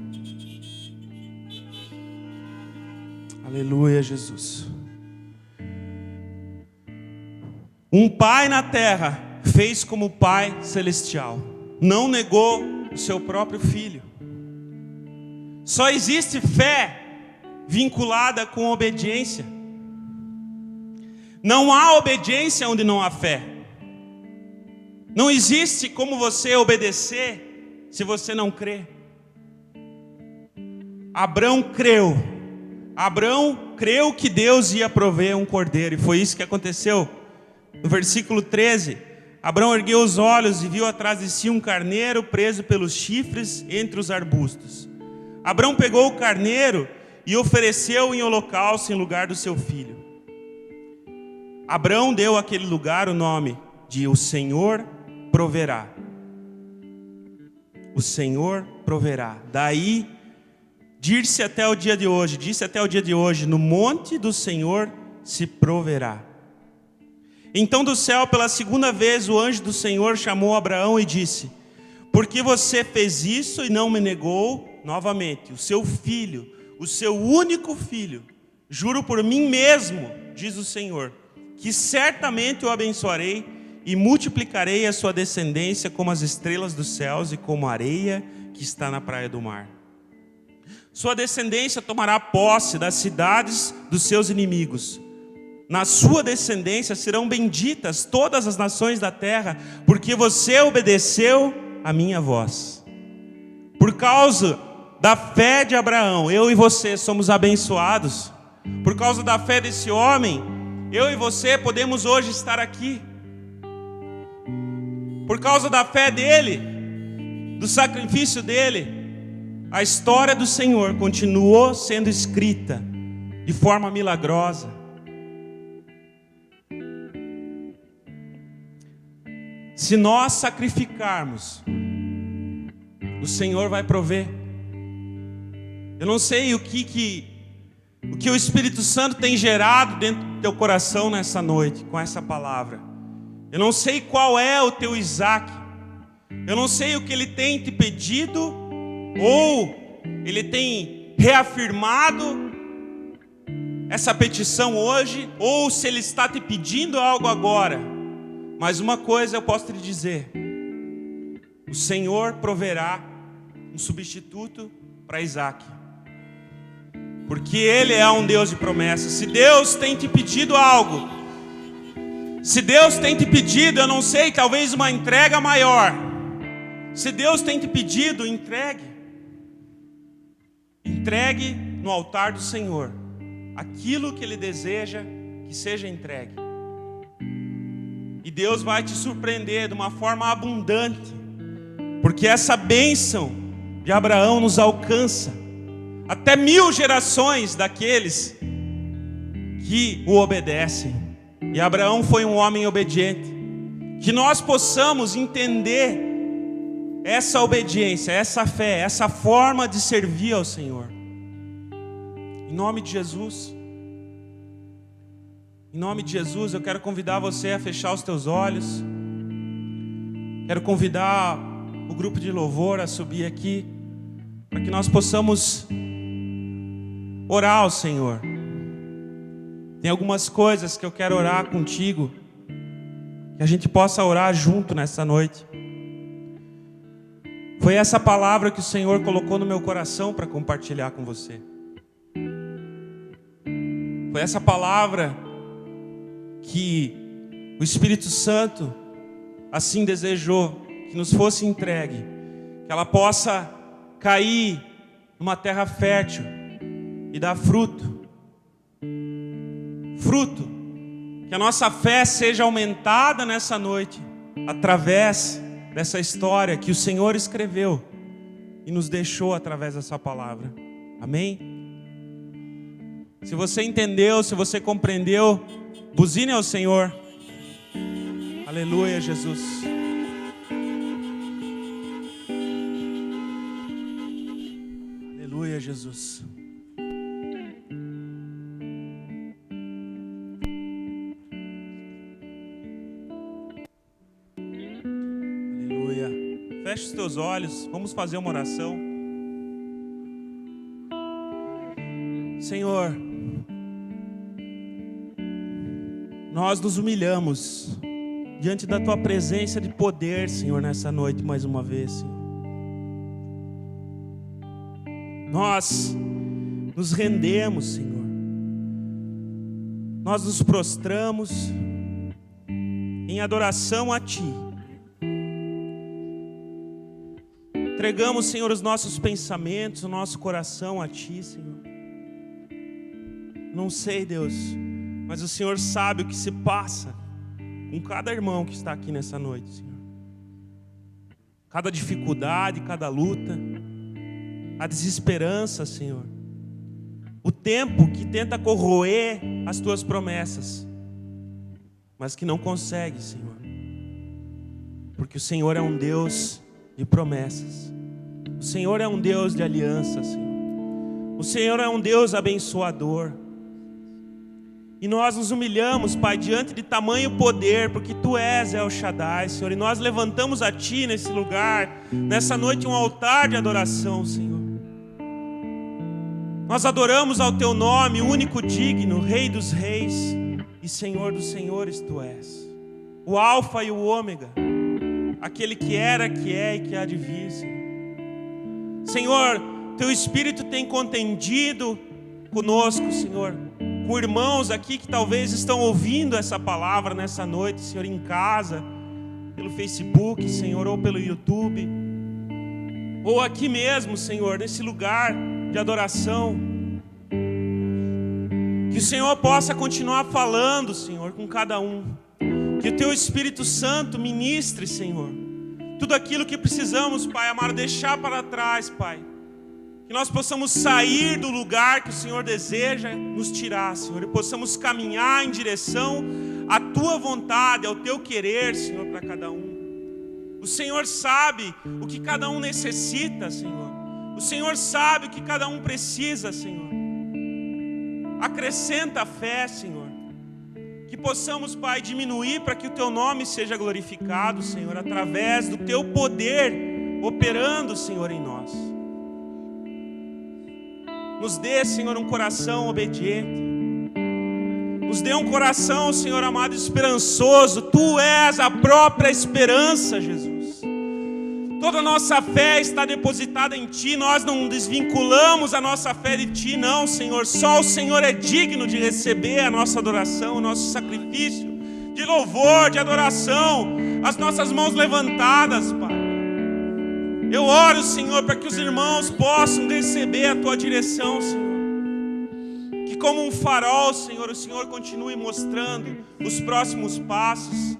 Aleluia, Jesus. Um pai na terra fez como o Pai Celestial. Não negou o seu próprio filho. Só existe fé vinculada com obediência. Não há obediência onde não há fé. Não existe como você obedecer se você não crê. Abraão creu. Abraão creu que Deus ia prover um cordeiro. E foi isso que aconteceu. No versículo 13, Abraão ergueu os olhos e viu atrás de si um carneiro preso pelos chifres entre os arbustos. Abraão pegou o carneiro e ofereceu em holocausto em lugar do seu filho. Abraão deu àquele lugar o nome de O Senhor Proverá. O Senhor proverá. Daí, disse até o dia de hoje, no monte do Senhor se proverá. Então do céu, pela segunda vez, o anjo do Senhor chamou Abraão e disse: por que você fez isso e não me negou novamente o seu filho, o seu único filho? Juro por mim mesmo, diz o Senhor, que certamente o abençoarei e multiplicarei a sua descendência como as estrelas dos céus e como a areia que está na praia do mar. Sua descendência tomará posse das cidades dos seus inimigos. Na sua descendência serão benditas todas as nações da terra, porque você obedeceu a minha voz. Por causa da fé de Abraão, eu e você somos abençoados. Por causa da fé desse homem, eu e você podemos hoje estar aqui. Por causa da fé dele, do sacrifício dele, a história do Senhor continuou sendo escrita de forma milagrosa. Se nós sacrificarmos, o Senhor vai prover. Eu não sei o que o Espírito Santo tem gerado dentro do teu coração nessa noite, com essa palavra. Eu não sei qual é o teu Isaac. Eu não sei o que ele tem te pedido, ou ele tem reafirmado essa petição hoje, ou se ele está te pedindo algo agora. Mas uma coisa eu posso te dizer: o Senhor proverá um substituto para Isaac, porque Ele é um Deus de promessas. Se Deus tem te pedido algo, se Deus tem te pedido, eu não sei, talvez uma entrega maior. Se Deus tem te pedido, entregue. Entregue no altar do Senhor aquilo que Ele deseja que seja entregue. E Deus vai te surpreender de uma forma abundante, porque essa bênção de Abraão nos alcança até 1000 gerações daqueles que o obedecem. E Abraão foi um homem obediente. Que nós possamos entender essa obediência, essa fé, essa forma de servir ao Senhor. Em nome de Jesus. Em nome de Jesus, eu quero convidar você a fechar os teus olhos. Quero convidar o grupo de louvor a subir aqui, para que nós possamos orar ao Senhor. Tem algumas coisas que eu quero orar contigo, que a gente possa orar junto nessa noite. Foi essa palavra que o Senhor colocou no meu coração para compartilhar com você. Foi essa palavra que o Espírito Santo assim desejou que nos fosse entregue, que ela possa cair numa terra fértil e dar fruto. Fruto, que a nossa fé seja aumentada nessa noite, através dessa história que o Senhor escreveu e nos deixou através dessa palavra. Amém? Se você entendeu, se você compreendeu, buzine ao Senhor. Aleluia, Jesus. Aleluia, Jesus. Aleluia. Feche os teus olhos, vamos fazer uma oração. Senhor, nós nos humilhamos diante da Tua presença de poder, Senhor, nessa noite mais uma vez, Senhor. Nós nos rendemos, Senhor. Nós nos prostramos em adoração a Ti. Entregamos, Senhor, os nossos pensamentos, o nosso coração a Ti, Senhor. Não sei, Deus, mas o Senhor sabe o que se passa com cada irmão que está aqui nessa noite, Senhor. Cada dificuldade, cada luta, a desesperança, Senhor. O tempo que tenta corroer as Tuas promessas, mas que não consegue, Senhor. Porque o Senhor é um Deus de promessas. O Senhor é um Deus de aliança, Senhor. O Senhor é um Deus abençoador. E nós nos humilhamos, Pai, diante de tamanho poder, porque Tu és El Shaddai, Senhor. E nós levantamos a Ti nesse lugar, nessa noite, um altar de adoração, Senhor. Nós adoramos ao Teu nome, o único digno, Rei dos reis e Senhor dos senhores Tu és. O Alfa e o Ômega, aquele que era, que é e que há de vir, Senhor. Senhor, Teu Espírito tem contendido conosco, Senhor, com irmãos aqui que talvez estão ouvindo essa palavra nessa noite, Senhor, em casa, pelo Facebook, Senhor, ou pelo YouTube, ou aqui mesmo, Senhor, nesse lugar de adoração. Que o Senhor possa continuar falando, Senhor, com cada um. Que o Teu Espírito Santo ministre, Senhor, tudo aquilo que precisamos, Pai amado, deixar para trás, Pai. Que nós possamos sair do lugar que o Senhor deseja nos tirar, Senhor, e possamos caminhar em direção à Tua vontade, ao Teu querer, Senhor, para cada um. O Senhor sabe o que cada um necessita, Senhor. O Senhor sabe o que cada um precisa, Senhor. Acrescenta a fé, Senhor. Que possamos, Pai, diminuir para que o Teu nome seja glorificado, Senhor, através do Teu poder operando, Senhor, em nós. Nos dê, Senhor, um coração obediente. Nos dê um coração, Senhor amado, esperançoso. Tu és a própria esperança, Jesus. Toda a nossa fé está depositada em Ti. Nós não desvinculamos a nossa fé de Ti, não, Senhor. Só o Senhor é digno de receber a nossa adoração, o nosso sacrifício de louvor, de adoração. As nossas mãos levantadas, Pai. Eu oro, Senhor, para que os irmãos possam receber a Tua direção, Senhor. Que como um farol, Senhor, o Senhor continue mostrando os próximos passos.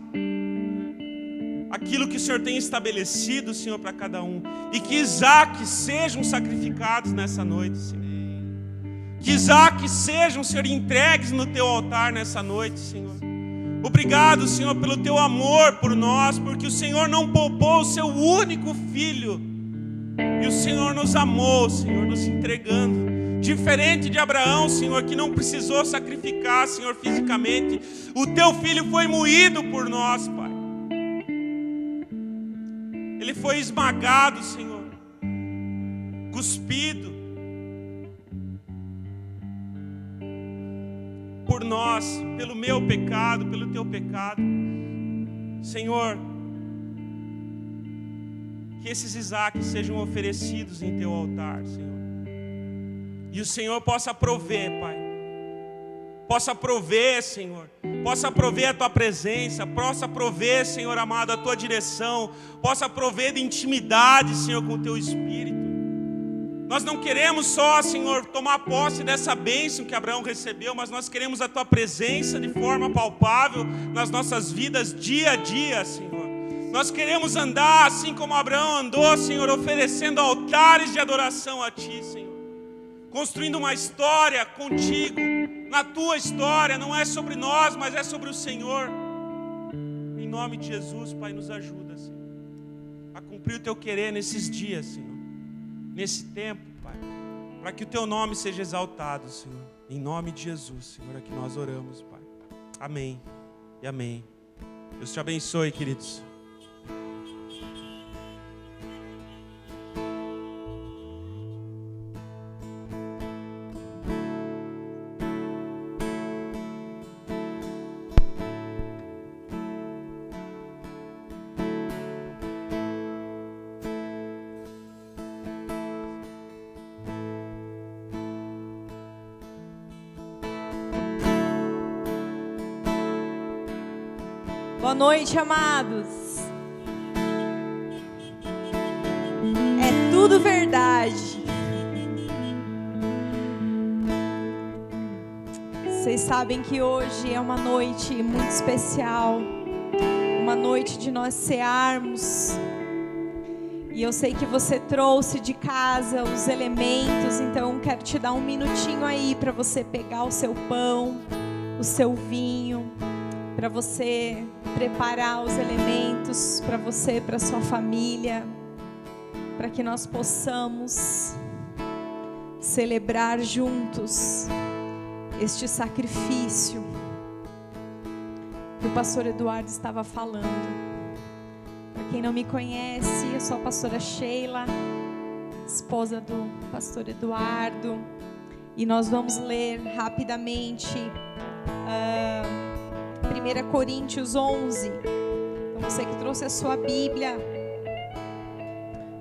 Aquilo que o Senhor tem estabelecido, Senhor, para cada um. E que Isaac sejam sacrificados nessa noite, Senhor. Que Isaac sejam, Senhor, entregues no Teu altar nessa noite, Senhor. Obrigado, Senhor, pelo Teu amor por nós, porque o Senhor não poupou o Seu único filho. E o Senhor nos amou, Senhor, nos entregando. Diferente de Abraão, Senhor, que não precisou sacrificar, Senhor, fisicamente. O Teu filho foi moído por nós, Pai. Ele foi esmagado, Senhor, cuspido, nós, pelo meu pecado, pelo teu pecado. Senhor, que esses Isaques sejam oferecidos em teu altar, Senhor. E o Senhor possa prover, Pai. Possa prover, Senhor. Possa prover a tua presença. Possa prover, Senhor amado, a tua direção. Possa prover de intimidade, Senhor, com o teu Espírito. Nós não queremos só, Senhor, tomar posse dessa bênção que Abraão recebeu, mas nós queremos a tua presença de forma palpável nas nossas vidas, dia a dia, Senhor. Nós queremos andar assim como Abraão andou, Senhor, oferecendo altares de adoração a ti, Senhor. Construindo uma história contigo, na tua história, não é sobre nós, mas é sobre o Senhor. Em nome de Jesus, Pai, nos ajuda, Senhor, a cumprir o teu querer nesses dias, Senhor. Nesse tempo, Pai, para que o teu nome seja exaltado, Senhor. Em nome de Jesus, Senhor, é que nós oramos, Pai. Amém e amém. Deus te abençoe, queridos. Boa noite, amados. É tudo verdade. Vocês sabem que hoje é uma noite muito especial, uma noite de nós cearmos. E eu sei que você trouxe de casa os elementos, então quero te dar um minutinho aí para você pegar o seu pão, o seu vinho, para você preparar os elementos para você, para sua família, para que nós possamos celebrar juntos este sacrifício que o pastor Eduardo estava falando. Para quem não me conhece, eu sou a pastora Sheila, esposa do pastor Eduardo, e nós vamos ler rapidamente 1 Coríntios 11. Então você que trouxe a sua Bíblia,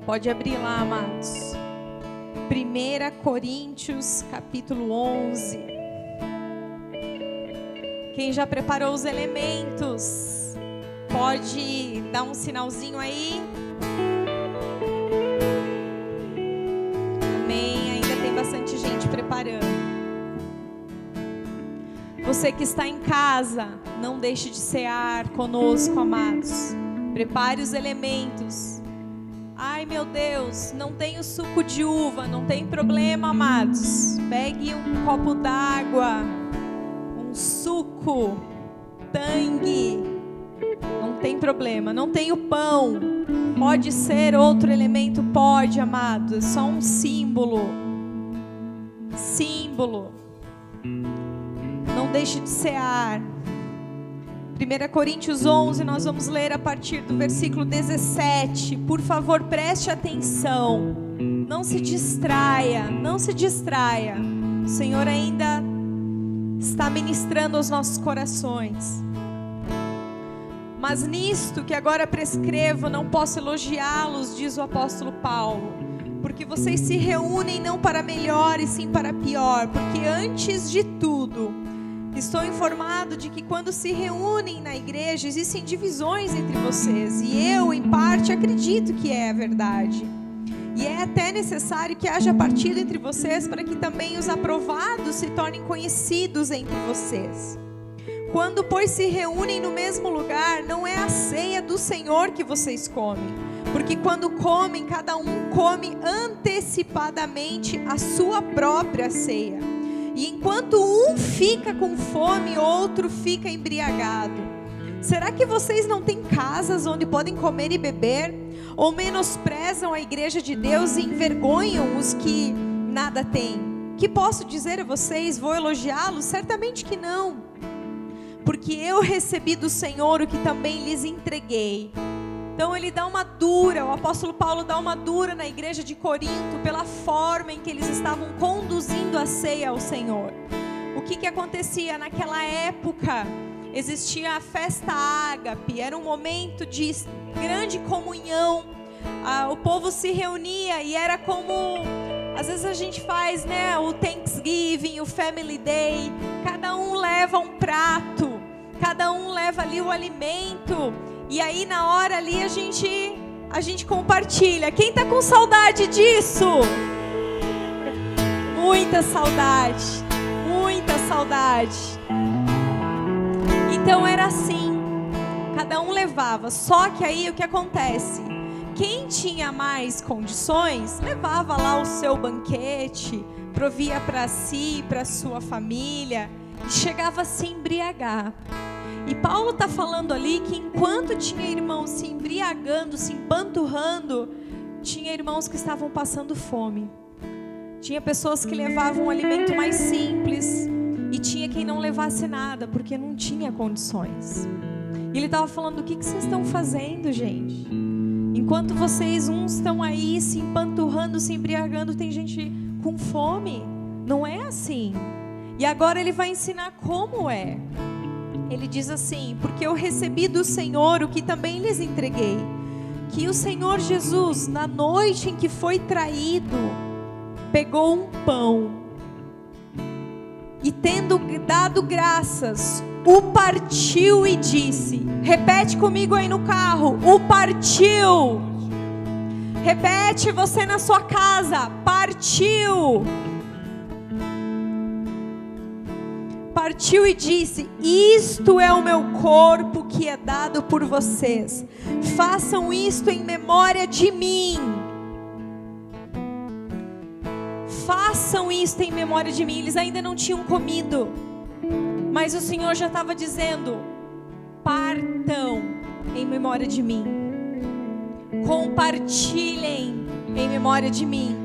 pode abrir lá, amados. 1 Coríntios capítulo 11. Quem já preparou os elementos, pode dar um sinalzinho aí. Amém, ainda tem bastante gente preparando. Você que está em casa, não deixe de cear conosco, amados. Prepare os elementos. Ai, meu Deus, não tenho suco de uva, não tem problema, amados. Pegue um copo d'água, um suco, tangue, não tem problema. Não tenho pão, pode ser outro elemento, pode, amados. É só um símbolo. Não deixe de cear. 1 Coríntios 11, nós vamos ler a partir do versículo 17. Por favor, preste atenção. Não se distraia. O Senhor ainda está ministrando aos nossos corações. Mas nisto que agora prescrevo, não posso elogiá-los, diz o apóstolo Paulo, porque vocês se reúnem não para melhor e sim para pior. Porque antes de tudo, estou informado de que quando se reúnem na igreja, existem divisões entre vocês. E eu, em parte, acredito que é a verdade. E é até necessário que haja partido entre vocês para que também os aprovados se tornem conhecidos entre vocês. Quando, pois, se reúnem no mesmo lugar, não é a ceia do Senhor que vocês comem. Porque quando comem, cada um come antecipadamente a sua própria ceia. E enquanto um fica com fome, outro fica embriagado. Será que vocês não têm casas onde podem comer e beber? Ou menosprezam a igreja de Deus e envergonham os que nada têm? Que posso dizer a vocês? Vou elogiá-los? Certamente que não. Porque eu recebi do Senhor o que também lhes entreguei. Então ele dá uma dura, o apóstolo Paulo dá uma dura na igreja de Corinto pela forma em que eles estavam conduzindo a ceia ao Senhor. o que acontecia naquela época? Existia a festa ágape, era um momento de grande comunhão. O povo se reunia e era como, às vezes a gente faz, né, o Thanksgiving, o Family Day. Cada um leva um prato, cada um leva ali o alimento. E aí na hora ali a gente compartilha. Quem tá com saudade disso? Muita saudade, muita saudade. Então era assim, cada um levava. Só que aí o que acontece? Quem tinha mais condições, levava lá o seu banquete, provia para si, para sua família, e chegava a se embriagar. E Paulo está falando ali que enquanto tinha irmãos se embriagando, se empanturrando, tinha irmãos que estavam passando fome. Tinha pessoas que levavam um alimento mais simples, e tinha quem não levasse nada, porque não tinha condições. E ele estava falando: o que vocês estão fazendo, gente? Enquanto vocês uns estão aí se empanturrando, se embriagando, tem gente com fome. Não é assim. E agora ele vai ensinar como é. Ele diz assim: porque eu recebi do Senhor o que também lhes entreguei, que o Senhor Jesus, na noite em que foi traído, pegou um pão e, tendo dado graças, o partiu e disse. Repete comigo aí no carro: o partiu. Repete você na sua casa: partiu. Partiu e disse: isto é o meu corpo que é dado por vocês. Façam isto em memória de mim. Façam isto em memória de mim. Eles ainda não tinham comido, mas o Senhor já estava dizendo: partam em memória de mim. Compartilhem em memória de mim.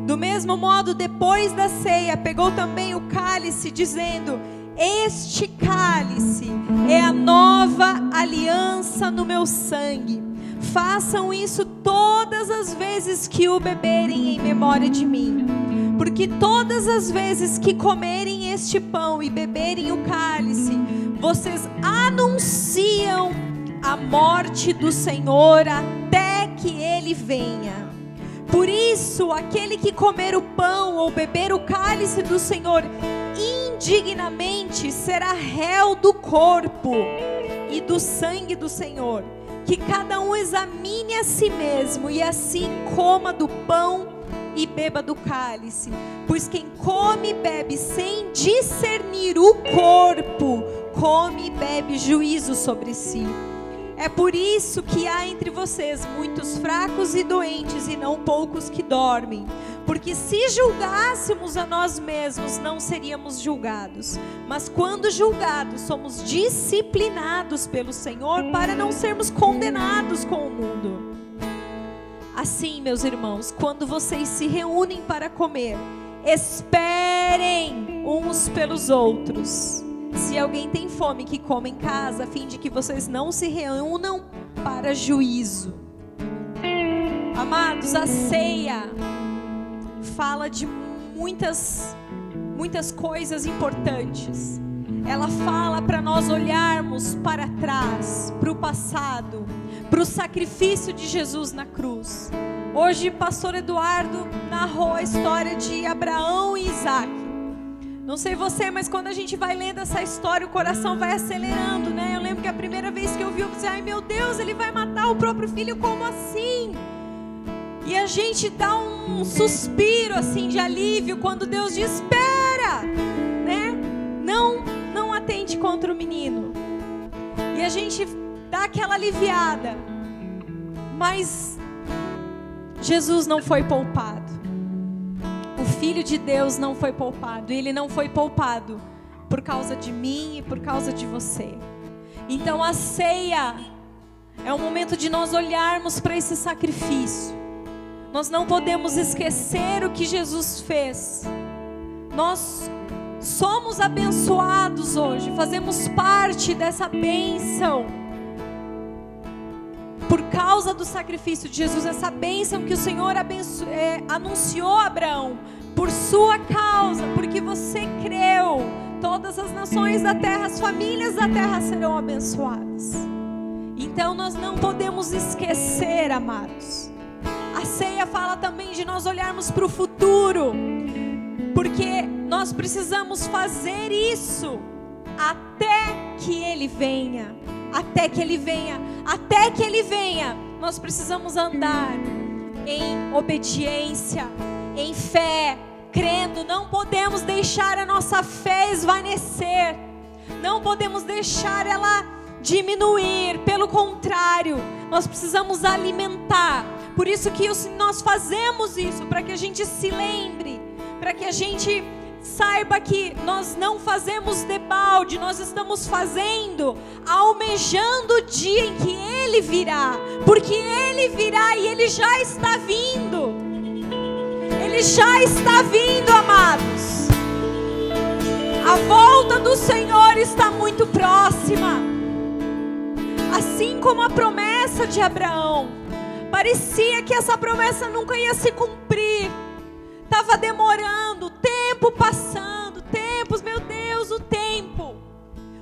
Do mesmo modo, depois da ceia, pegou também o cálice, dizendo: este cálice é a nova aliança no meu sangue. Façam isso todas as vezes que o beberem em memória de mim. Porque todas as vezes que comerem este pão e beberem o cálice, vocês anunciam a morte do Senhor até que Ele venha. Por isso, aquele que comer o pão ou beber o cálice do Senhor indignamente será réu do corpo e do sangue do Senhor. Que cada um examine a si mesmo e assim coma do pão e beba do cálice. Pois quem come e bebe sem discernir o corpo, come e bebe juízo sobre si. É por isso que há entre vocês muitos fracos e doentes, e não poucos que dormem. Porque se julgássemos a nós mesmos, não seríamos julgados. Mas quando julgados, somos disciplinados pelo Senhor, para não sermos condenados com o mundo. Assim, meus irmãos, quando vocês se reúnem para comer, esperem uns pelos outros. Se alguém tem fome, que coma em casa, a fim de que vocês não se reúnam para juízo. Amados, a ceia fala de muitas coisas importantes. Ela fala para nós olharmos para trás, para o passado, para o sacrifício de Jesus na cruz. Hoje, pastor Eduardo narrou a história de Abraão e Isaac. Não sei você, mas quando a gente vai lendo essa história, o coração vai acelerando, né? Eu lembro que a primeira vez que eu vi, eu pensei: ai meu Deus, ele vai matar o próprio filho, como assim? E a gente dá um suspiro assim de alívio quando Deus diz: espera, né? Não atente contra o menino. E a gente dá aquela aliviada. Mas Jesus não foi poupado. O Filho de Deus não foi poupado. Ele não foi poupado por causa de mim e por causa de você. Então a ceia é um momento de nós olharmos para esse sacrifício. Nós não podemos esquecer o que Jesus fez. Nós somos abençoados hoje, fazemos parte dessa bênção por causa do sacrifício de Jesus. Essa bênção que o Senhor anunciou a Abraão: por sua causa, porque você creu, todas as nações da terra, as famílias da terra serão abençoadas. Então nós não podemos esquecer, amados. A ceia fala também de nós olharmos para o futuro, porque nós precisamos fazer isso até que Ele venha. Até que Ele venha. Até que Ele venha, nós precisamos andar em obediência, em fé, crendo. Não podemos deixar a nossa fé esvanecer. Não podemos deixar ela diminuir. Pelo contrário, nós precisamos alimentar. Por isso que nós fazemos isso, para que a gente se lembre, para que a gente saiba que nós não fazemos debalde, nós estamos fazendo, almejando o dia em que Ele virá, porque Ele virá e Ele já está vindo. Ele já está vindo, amados. A volta do Senhor está muito próxima. Assim como a promessa de Abraão, parecia que essa promessa nunca ia se cumprir. Estava demorando, tempo passando, tempos, meu Deus, o tempo.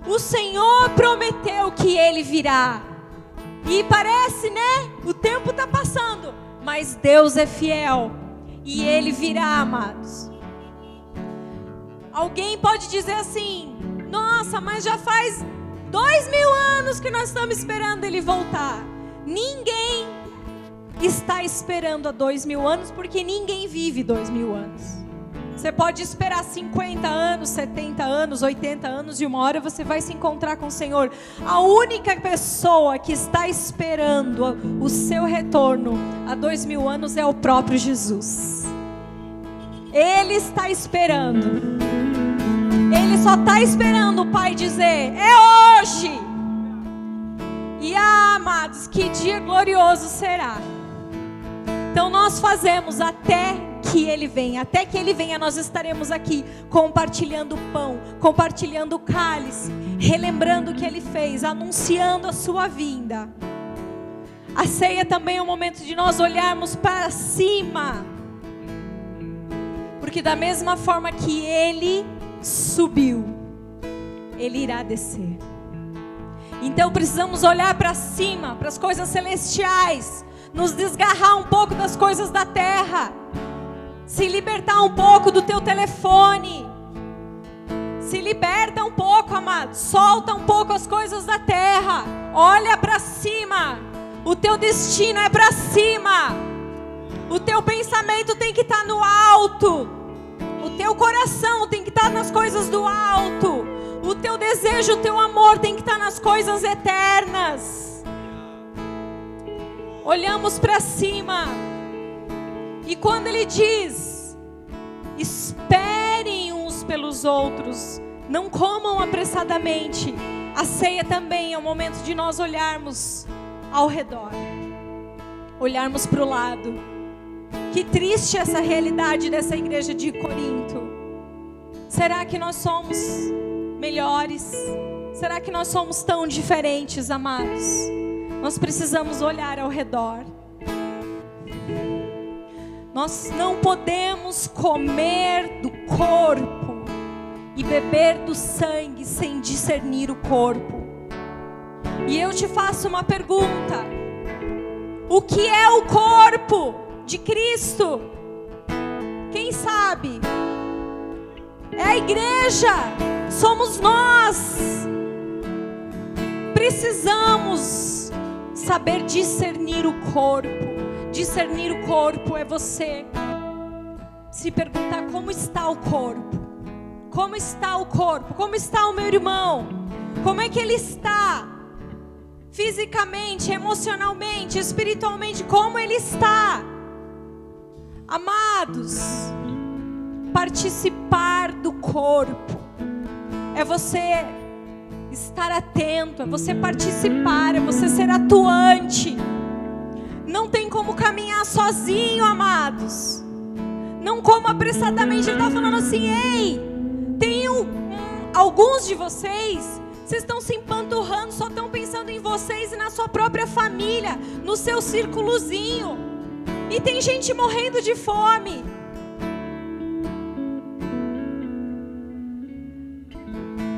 O Senhor prometeu que Ele virá. E parece, né? O tempo está passando, mas Deus é fiel e Ele virá, amados. Alguém pode dizer assim: nossa, mas já faz 2000 anos que nós estamos esperando Ele voltar. Ninguém está esperando há 2000 anos, porque ninguém vive 2000 anos. Você pode esperar 50 anos, 70 anos, 80 anos, e uma hora você vai se encontrar com o Senhor. A única pessoa que está esperando o seu retorno há 2000 anos é o próprio Jesus. Ele está esperando. Ele só está esperando o Pai dizer: é hoje. E amados, que dia glorioso será. Então nós fazemos até que Ele venha. Até que Ele venha, nós estaremos aqui compartilhando o pão, compartilhando o cálice, relembrando o que Ele fez, anunciando a sua vinda. A ceia também é um momento de nós olharmos para cima, porque da mesma forma que Ele subiu, Ele irá descer. Então precisamos olhar para cima, para as coisas celestiais, nos desgarrar um pouco das coisas da terra, se libertar um pouco do teu telefone, se liberta um pouco, amado, solta um pouco as coisas da terra, olha para cima, o teu destino é para cima, o teu pensamento tem que estar no alto, o teu coração tem que estar nas coisas do alto, o teu desejo, o teu amor tem que estar nas coisas eternas. Olhamos para cima, e quando Ele diz: esperem uns pelos outros, não comam apressadamente. A ceia também é um momento de nós olharmos ao redor, olharmos para o lado. Que triste essa realidade dessa igreja de Corinto. Será que nós somos melhores? Será que nós somos tão diferentes, amados? Nós precisamos olhar ao redor. Nós não podemos comer do corpo e beber do sangue sem discernir o corpo. E eu te faço uma pergunta: o que é o corpo de Cristo? Quem sabe? É a igreja, somos nós. Precisamos saber discernir o corpo. Discernir o corpo é você se perguntar: como está o corpo? Como está o corpo? Como está o meu irmão? Como é que ele está? Fisicamente, emocionalmente, espiritualmente, como ele está? Amados, participar do corpo é você estar atento, é você participar, é você ser atuante. Não tem como caminhar sozinho, amados. Não como apressadamente. Ele está falando assim: ei, tem alguns de vocês estão se empanturrando, só estão pensando em vocês e na sua própria família, no seu círculozinho. E tem gente morrendo de fome.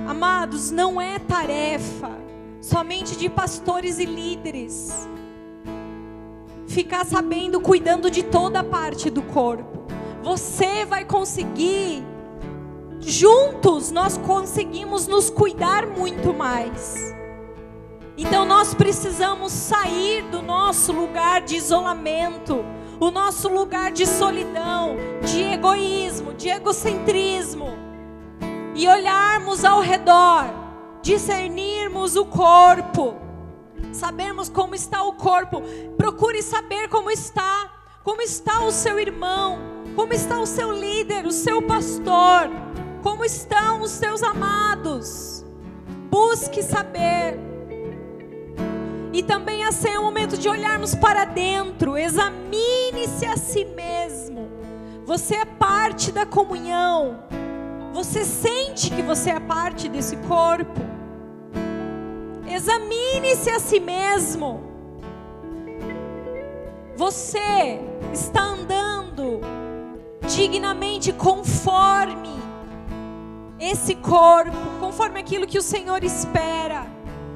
Amados, não é tarefa somente de pastores e líderes ficar sabendo, cuidando de toda a parte do corpo. Você vai conseguir, juntos nós conseguimos nos cuidar muito mais. Então nós precisamos sair do nosso lugar de isolamento, o nosso lugar de solidão, de egoísmo, de egocentrismo, e olharmos ao redor, discernirmos o corpo, sabermos como está o corpo. Procure saber como está o seu irmão, como está o seu líder, o seu pastor, como estão os seus amados. Busque saber. E também assim é o momento de olharmos para dentro. Examine-se a si mesmo. Você é parte da comunhão. Você sente que você é parte desse corpo? Examine-se a si mesmo. Você está andando dignamente conforme esse corpo, conforme aquilo que o Senhor espera?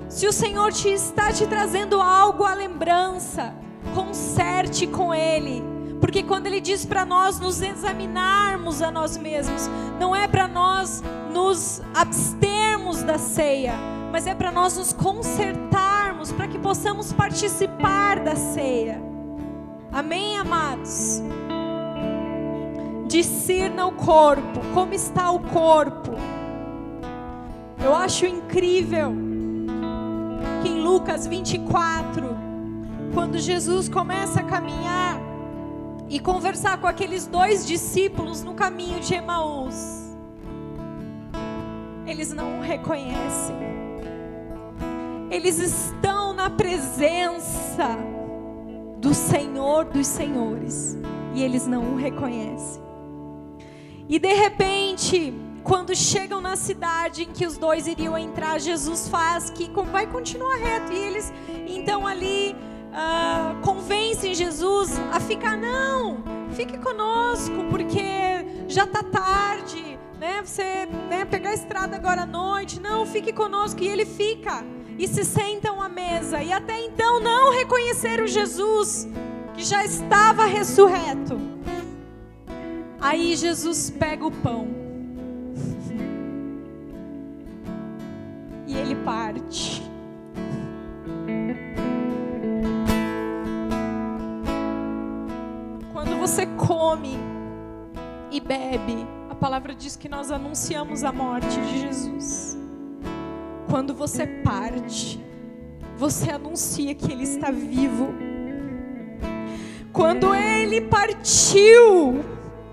Se o Senhor está te trazendo algo à lembrança, conserte com Ele. Porque quando Ele diz para nós nos examinarmos a nós mesmos, não é para nós nos abstermos da ceia, mas é para nós nos consertarmos, para que possamos participar da ceia. Amém, amados? Discirna o corpo, como está o corpo. Eu acho incrível que em Lucas 24, quando Jesus começa a caminhar e conversar com aqueles 2 discípulos no caminho de Emaús, eles não o reconhecem. Eles estão na presença do Senhor dos Senhores e eles não o reconhecem. E de repente, quando chegam na cidade em que os 2 iriam entrar, Jesus faz que vai continuar reto. E eles então ali convencem Jesus a ficar. Não, fique conosco, porque já está tarde, né? Você pegar a estrada agora à noite. Não, fique conosco. E ele fica. E se sentam à mesa. E até então não reconheceram Jesus, que já estava ressurreto. Aí Jesus pega o pão e ele parte. Quando você come e bebe, a palavra diz que nós anunciamos a morte de Jesus. Quando você parte, você anuncia que Ele está vivo. Quando Ele partiu,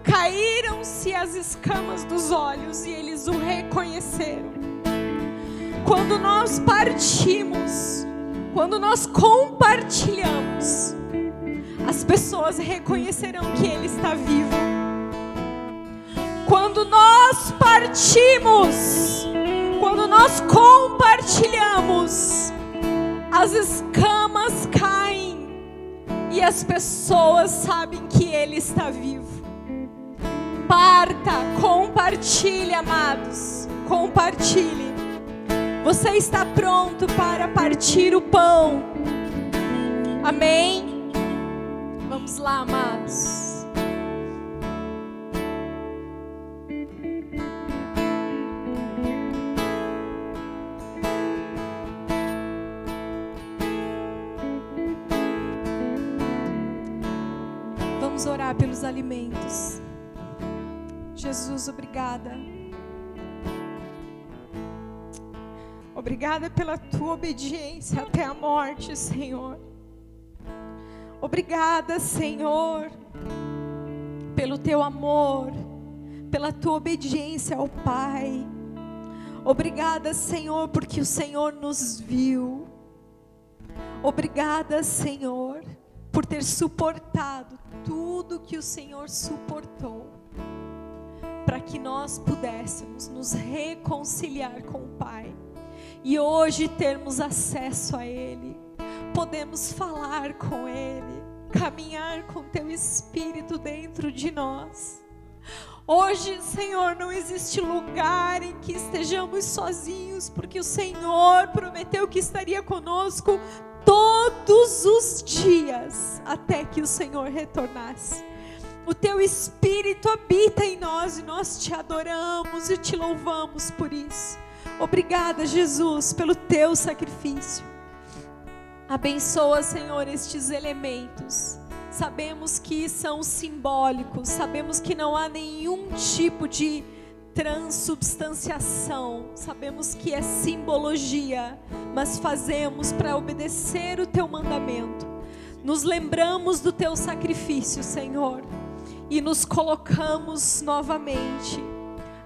caíram-se as escamas dos olhos e eles o reconheceram. Quando nós partimos, quando nós compartilhamos, as pessoas reconhecerão que Ele está vivo. Quando nós partimos, quando nós compartilhamos, as escamas caem e as pessoas sabem que Ele está vivo. Parta, compartilhe, amados, compartilhe. Você está pronto para partir o pão? Amém? Vamos lá, amados. Vamos orar pelos alimentos. Jesus, obrigada. Obrigada pela tua obediência até a morte, Senhor. Obrigada, Senhor, pelo teu amor, pela tua obediência ao Pai. Obrigada, Senhor, porque o Senhor nos viu. Obrigada, Senhor, por ter suportado tudo que o Senhor suportou, para que nós pudéssemos nos reconciliar com o Pai. E hoje termos acesso a Ele, podemos falar com Ele, caminhar com Teu Espírito dentro de nós. Hoje, Senhor, não existe lugar em que estejamos sozinhos, porque o Senhor prometeu que estaria conosco todos os dias, até que o Senhor retornasse. O Teu Espírito habita em nós e nós Te adoramos e Te louvamos por isso. Obrigada, Jesus, pelo Teu sacrifício. Abençoa, Senhor, estes elementos. Sabemos que são simbólicos, sabemos que não há nenhum tipo de transubstanciação, sabemos que é simbologia, mas fazemos para obedecer o Teu mandamento. Nos lembramos do Teu sacrifício, Senhor, e nos colocamos novamente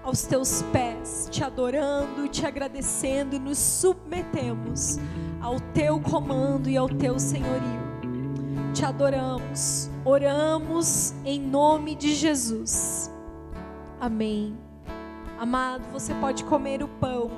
aos Teus pés, Te adorando e Te agradecendo, e nos submetemos ao Teu comando e ao Teu senhorio. Te adoramos, oramos em nome de Jesus. Amém. Amado, você pode comer o pão.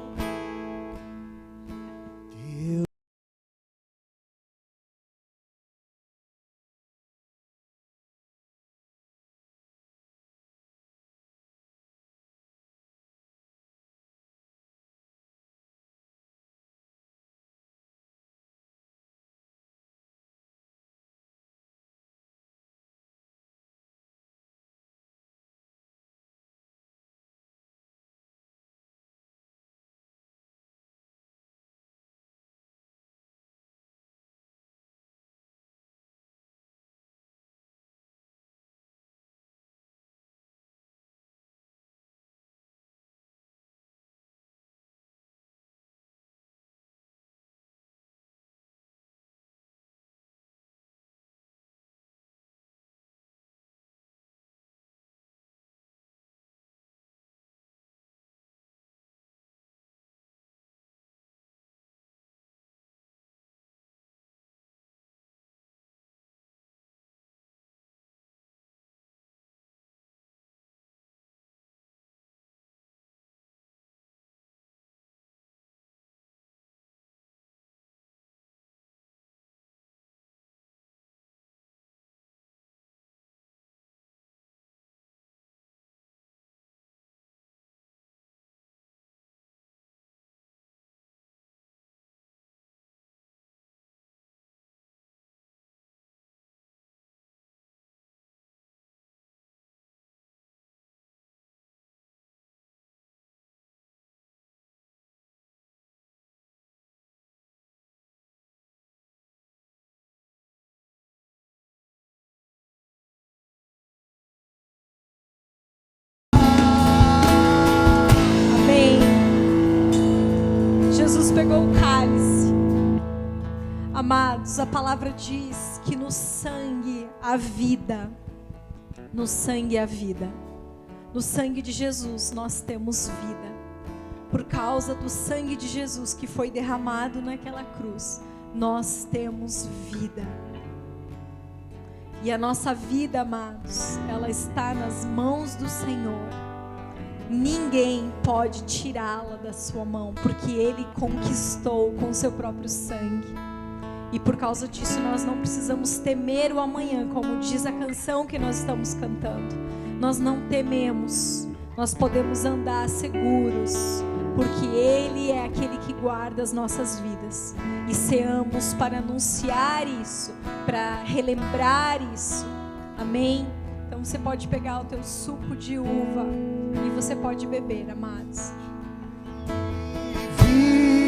Pegou o cálice. Amados, a palavra diz que no sangue há vida. No sangue há vida. No sangue de Jesus nós temos vida. Por causa do sangue de Jesus que foi derramado naquela cruz, nós temos vida. E a nossa vida, amados, ela está nas mãos do Senhor. Ninguém pode tirá-la da sua mão, porque Ele conquistou com seu próprio sangue. E por causa disso nós não precisamos temer o amanhã, como diz a canção que nós estamos cantando. Nós não tememos, nós podemos andar seguros, porque Ele é aquele que guarda as nossas vidas. E seamos para anunciar isso, para relembrar isso. Amém? Então você pode pegar o teu suco de uva e você pode beber, amados. Vive,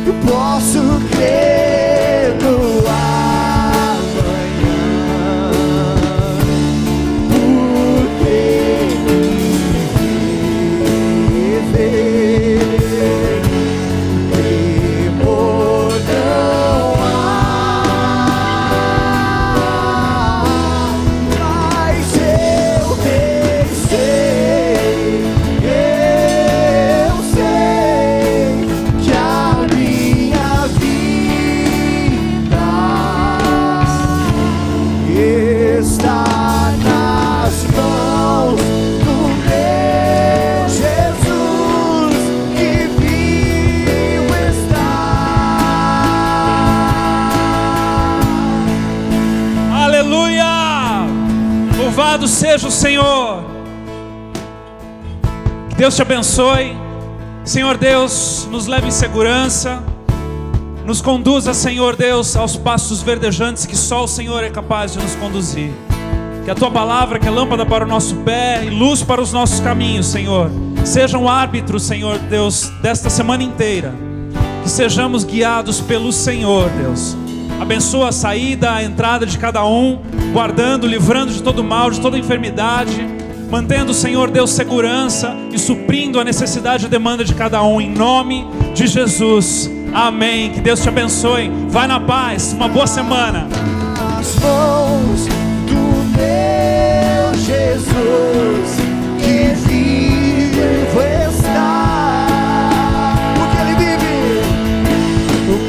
eu posso crer no amanhã, porque viver temor não há, mas eu sei que a minha vida Louvado seja o Senhor. Que Deus te abençoe. Senhor Deus, nos leve em segurança. Nos conduza, Senhor Deus, aos passos verdejantes que só o Senhor é capaz de nos conduzir. Que a Tua palavra, que é lâmpada para o nosso pé e luz para os nossos caminhos, Senhor, sejam árbitros, Senhor Deus, desta semana inteira. Que sejamos guiados pelo Senhor, Deus. Abençoa a saída, a entrada de cada um, guardando, livrando de todo mal, de toda enfermidade, mantendo, Senhor Deus, segurança e suprindo a necessidade e demanda de cada um, em nome de Jesus. Amém. Que Deus te abençoe. Vai na paz. Uma boa semana. As mãos do meu Jesus, que vivo está. Porque Ele vive.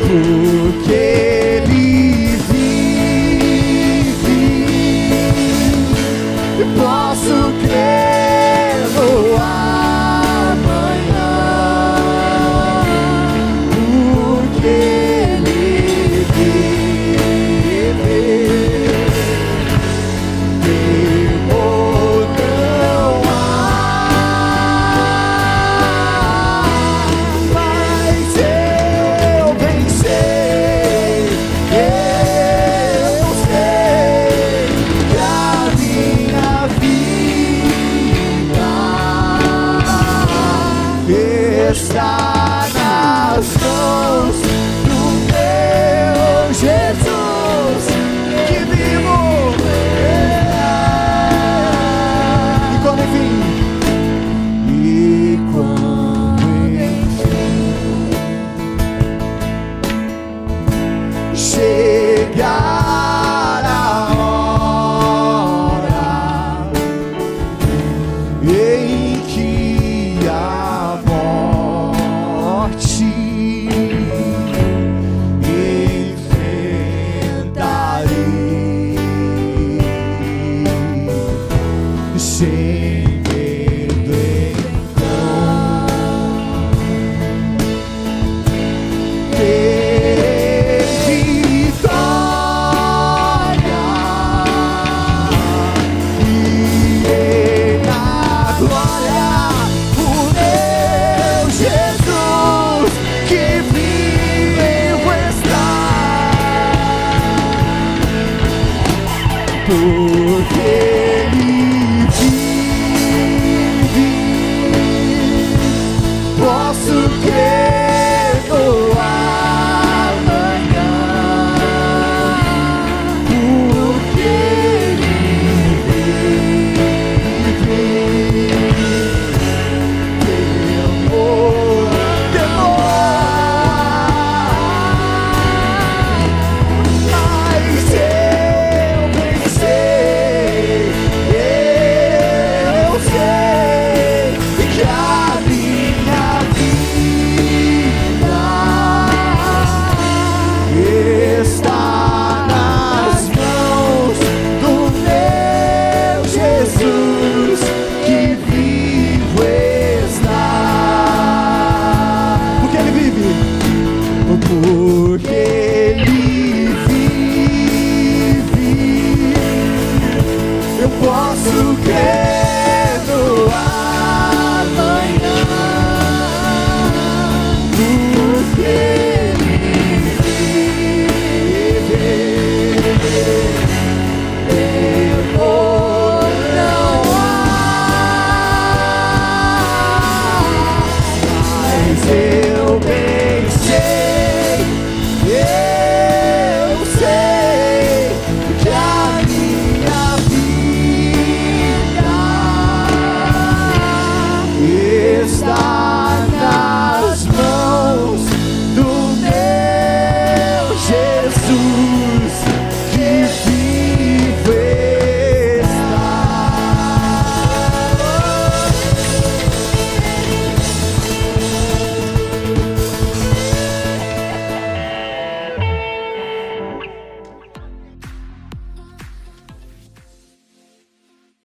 Porque Ele vive. Posso crer no amanhã. Porque Ele vive. Temor não há. Mas eu venci. Eu sei que a minha vida está nas mãos do meu Jesus, que vivo e quando enfim chegar a hora em que a morte enfrentarei.